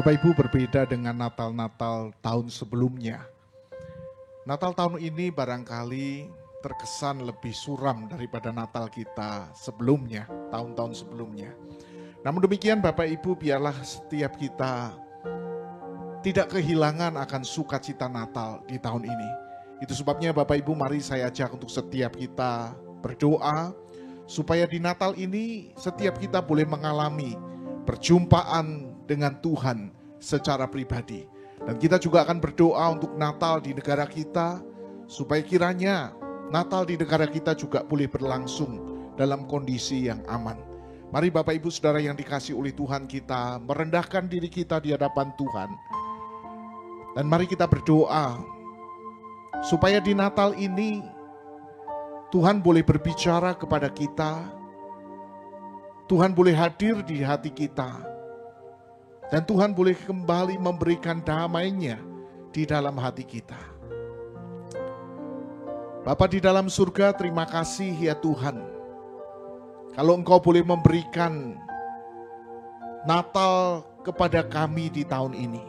Bapak Ibu, berbeda dengan Natal-Natal tahun sebelumnya. Natal tahun ini barangkali terkesan lebih suram daripada Natal kita sebelumnya, tahun-tahun sebelumnya. Namun demikian Bapak Ibu, biarlah setiap kita tidak kehilangan akan sukacita Natal di tahun ini. Itu sebabnya Bapak Ibu, mari saya ajak untuk setiap kita berdoa, supaya di Natal ini setiap kita boleh mengalami perjumpaan dengan Tuhan secara pribadi. Dan kita juga akan berdoa untuk Natal di negara kita, supaya kiranya Natal di negara kita juga boleh berlangsung dalam kondisi yang aman. Mari Bapak Ibu Saudara yang dikasihi oleh Tuhan, kita merendahkan diri kita di hadapan Tuhan. Dan mari kita berdoa, supaya di Natal ini Tuhan boleh berbicara kepada kita, Tuhan boleh hadir di hati kita, dan Tuhan boleh kembali memberikan damai-Nya di dalam hati kita. Bapa di dalam surga, terima kasih ya Tuhan, kalau Engkau boleh memberikan Natal kepada kami di tahun ini.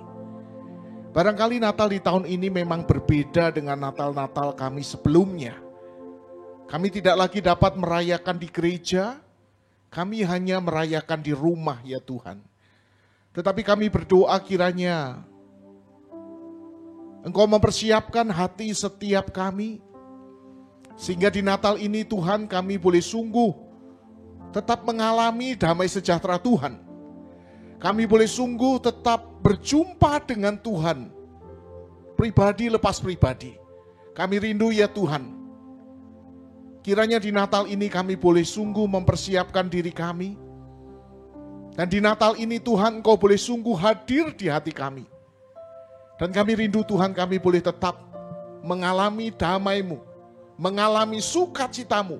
Barangkali Natal di tahun ini memang berbeda dengan Natal-Natal kami sebelumnya. Kami tidak lagi dapat merayakan di gereja, kami hanya merayakan di rumah ya Tuhan. Tetapi kami berdoa kiranya Engkau mempersiapkan hati setiap kami, sehingga di Natal ini Tuhan kami boleh sungguh tetap mengalami damai sejahtera Tuhan. Kami boleh sungguh tetap berjumpa dengan Tuhan, pribadi lepas pribadi. Kami rindu ya Tuhan, kiranya di Natal ini kami boleh sungguh mempersiapkan diri kami. Dan di Natal ini Tuhan, Engkau boleh sungguh hadir di hati kami. Dan kami rindu Tuhan, kami boleh tetap mengalami damai-Mu, mengalami sukacita-Mu.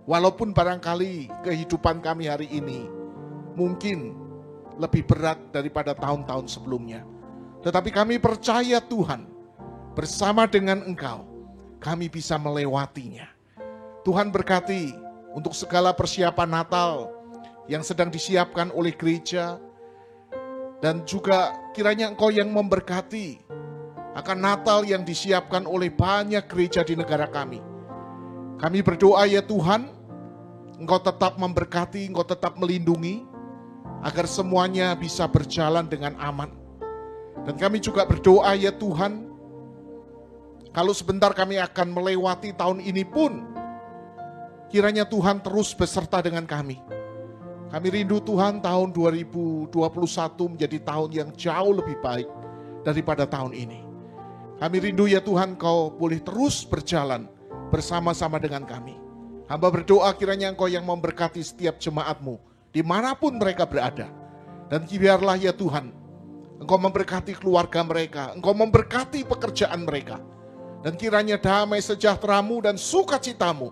Walaupun barangkali kehidupan kami hari ini mungkin lebih berat daripada tahun-tahun sebelumnya. Tetapi kami percaya Tuhan, bersama dengan Engkau, kami bisa melewatinya. Tuhan berkati untuk segala persiapan Natal yang sedang disiapkan oleh gereja, dan juga kiranya Engkau yang memberkati akan Natal yang disiapkan oleh banyak gereja di negara kami. Kami berdoa ya Tuhan, Engkau tetap memberkati, Engkau tetap melindungi, agar semuanya bisa berjalan dengan aman. Dan kami juga berdoa ya Tuhan, kalau sebentar kami akan melewati tahun ini pun, kiranya Tuhan terus beserta dengan kami. Kami rindu Tuhan, tahun 2021 menjadi tahun yang jauh lebih baik daripada tahun ini. Kami rindu ya Tuhan, Kau boleh terus berjalan bersama-sama dengan kami. Hamba berdoa kiranya Engkau yang memberkati setiap jemaat-Mu dimanapun mereka berada. Dan biarlah ya Tuhan, Engkau memberkati keluarga mereka, Engkau memberkati pekerjaan mereka. Dan kiranya damai sejahtera-Mu dan sukacita-Mu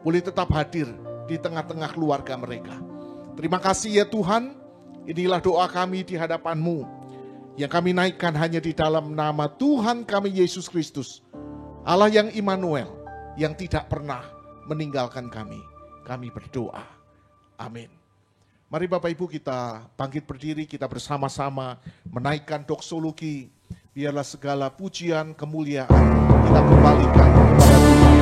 boleh tetap hadir di tengah-tengah keluarga mereka. Terima kasih ya Tuhan, inilah doa kami di hadapan-Mu, yang kami naikkan hanya di dalam nama Tuhan kami Yesus Kristus, Allah yang Immanuel, yang tidak pernah meninggalkan kami. Kami berdoa. Amin. Mari Bapak Ibu kita bangkit berdiri, kita bersama-sama menaikkan doksologi. Biarlah segala pujian, kemuliaan kita kembalikan kepada Tuhan.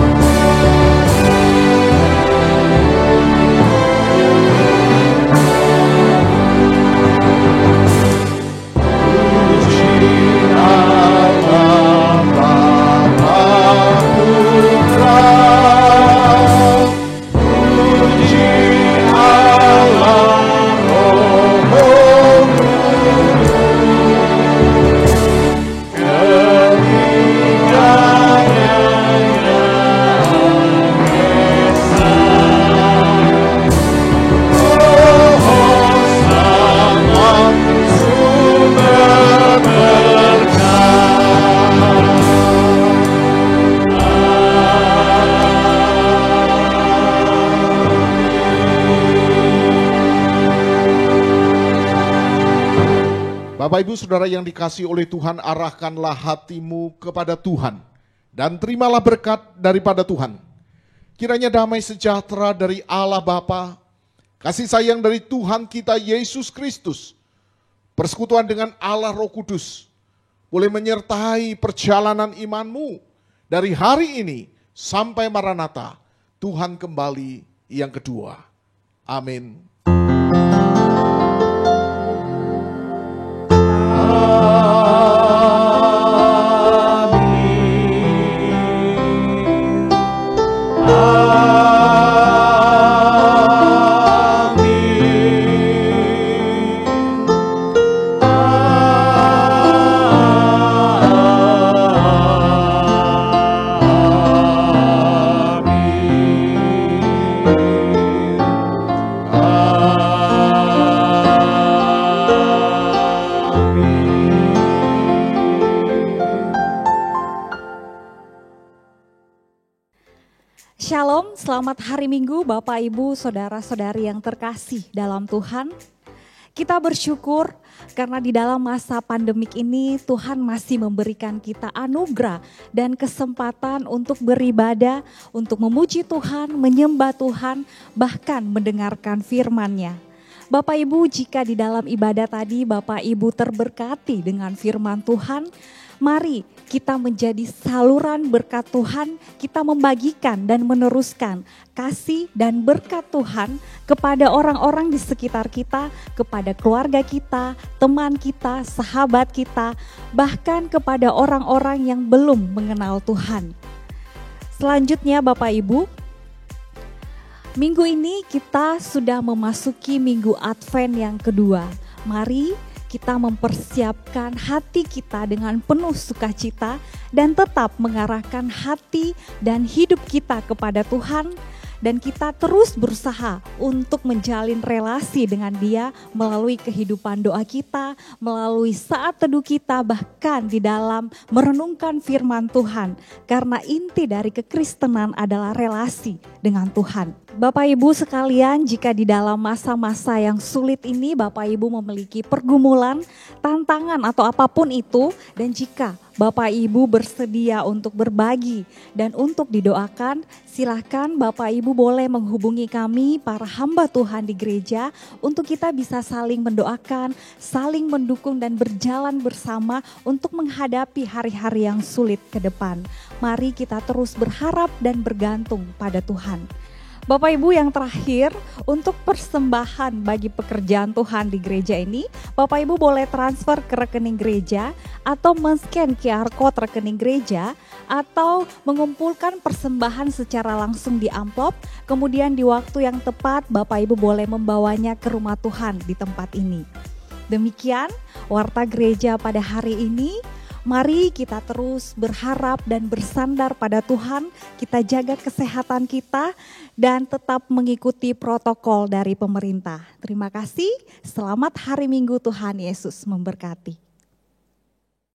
Bapak Ibu Saudara yang dikasihi oleh Tuhan, arahkanlah hatimu kepada Tuhan dan terimalah berkat daripada Tuhan. Kiranya damai sejahtera dari Allah Bapa, kasih sayang dari Tuhan kita Yesus Kristus, persekutuan dengan Allah Roh Kudus boleh menyertai perjalanan imanmu dari hari ini sampai Maranatha, Tuhan kembali yang kedua. Amin. Shalom, selamat hari Minggu Bapak Ibu, Saudara-saudari yang terkasih dalam Tuhan. Kita bersyukur karena di dalam masa pandemik ini Tuhan masih memberikan kita anugerah dan kesempatan untuk beribadah, untuk memuji Tuhan, menyembah Tuhan, bahkan mendengarkan firman-Nya. Bapak Ibu, jika di dalam ibadah tadi Bapak Ibu terberkati dengan firman Tuhan, mari kita menjadi saluran berkat Tuhan, kita membagikan dan meneruskan kasih dan berkat Tuhan kepada orang-orang di sekitar kita, kepada keluarga kita, teman kita, sahabat kita, bahkan kepada orang-orang yang belum mengenal Tuhan. Selanjutnya Bapak Ibu, minggu ini kita sudah memasuki minggu Advent yang kedua. Mari kita mempersiapkan hati kita dengan penuh sukacita dan tetap mengarahkan hati dan hidup kita kepada Tuhan. Dan kita terus berusaha untuk menjalin relasi dengan Dia melalui kehidupan doa kita, melalui saat teduh kita, bahkan di dalam merenungkan firman Tuhan. Karena inti dari kekristenan adalah relasi dengan Tuhan. Bapak Ibu sekalian, jika di dalam masa-masa yang sulit ini Bapak Ibu memiliki pergumulan, tantangan atau apapun itu, dan jika Bapak Ibu bersedia untuk berbagi dan untuk didoakan, silahkan Bapak Ibu boleh menghubungi kami para hamba Tuhan di gereja untuk kita bisa saling mendoakan, saling mendukung dan berjalan bersama untuk menghadapi hari-hari yang sulit ke depan. Mari kita terus berharap dan bergantung pada Tuhan. Bapak Ibu, yang terakhir, untuk persembahan bagi pekerjaan Tuhan di gereja ini, Bapak Ibu boleh transfer ke rekening gereja atau men-scan QR code rekening gereja atau mengumpulkan persembahan secara langsung di amplop, kemudian di waktu yang tepat Bapak Ibu boleh membawanya ke rumah Tuhan di tempat ini. Demikian Warta Gereja pada hari ini. Mari kita terus berharap dan bersandar pada Tuhan, kita jaga kesehatan kita dan tetap mengikuti protokol dari pemerintah. Terima kasih, selamat hari Minggu, Tuhan Yesus memberkati.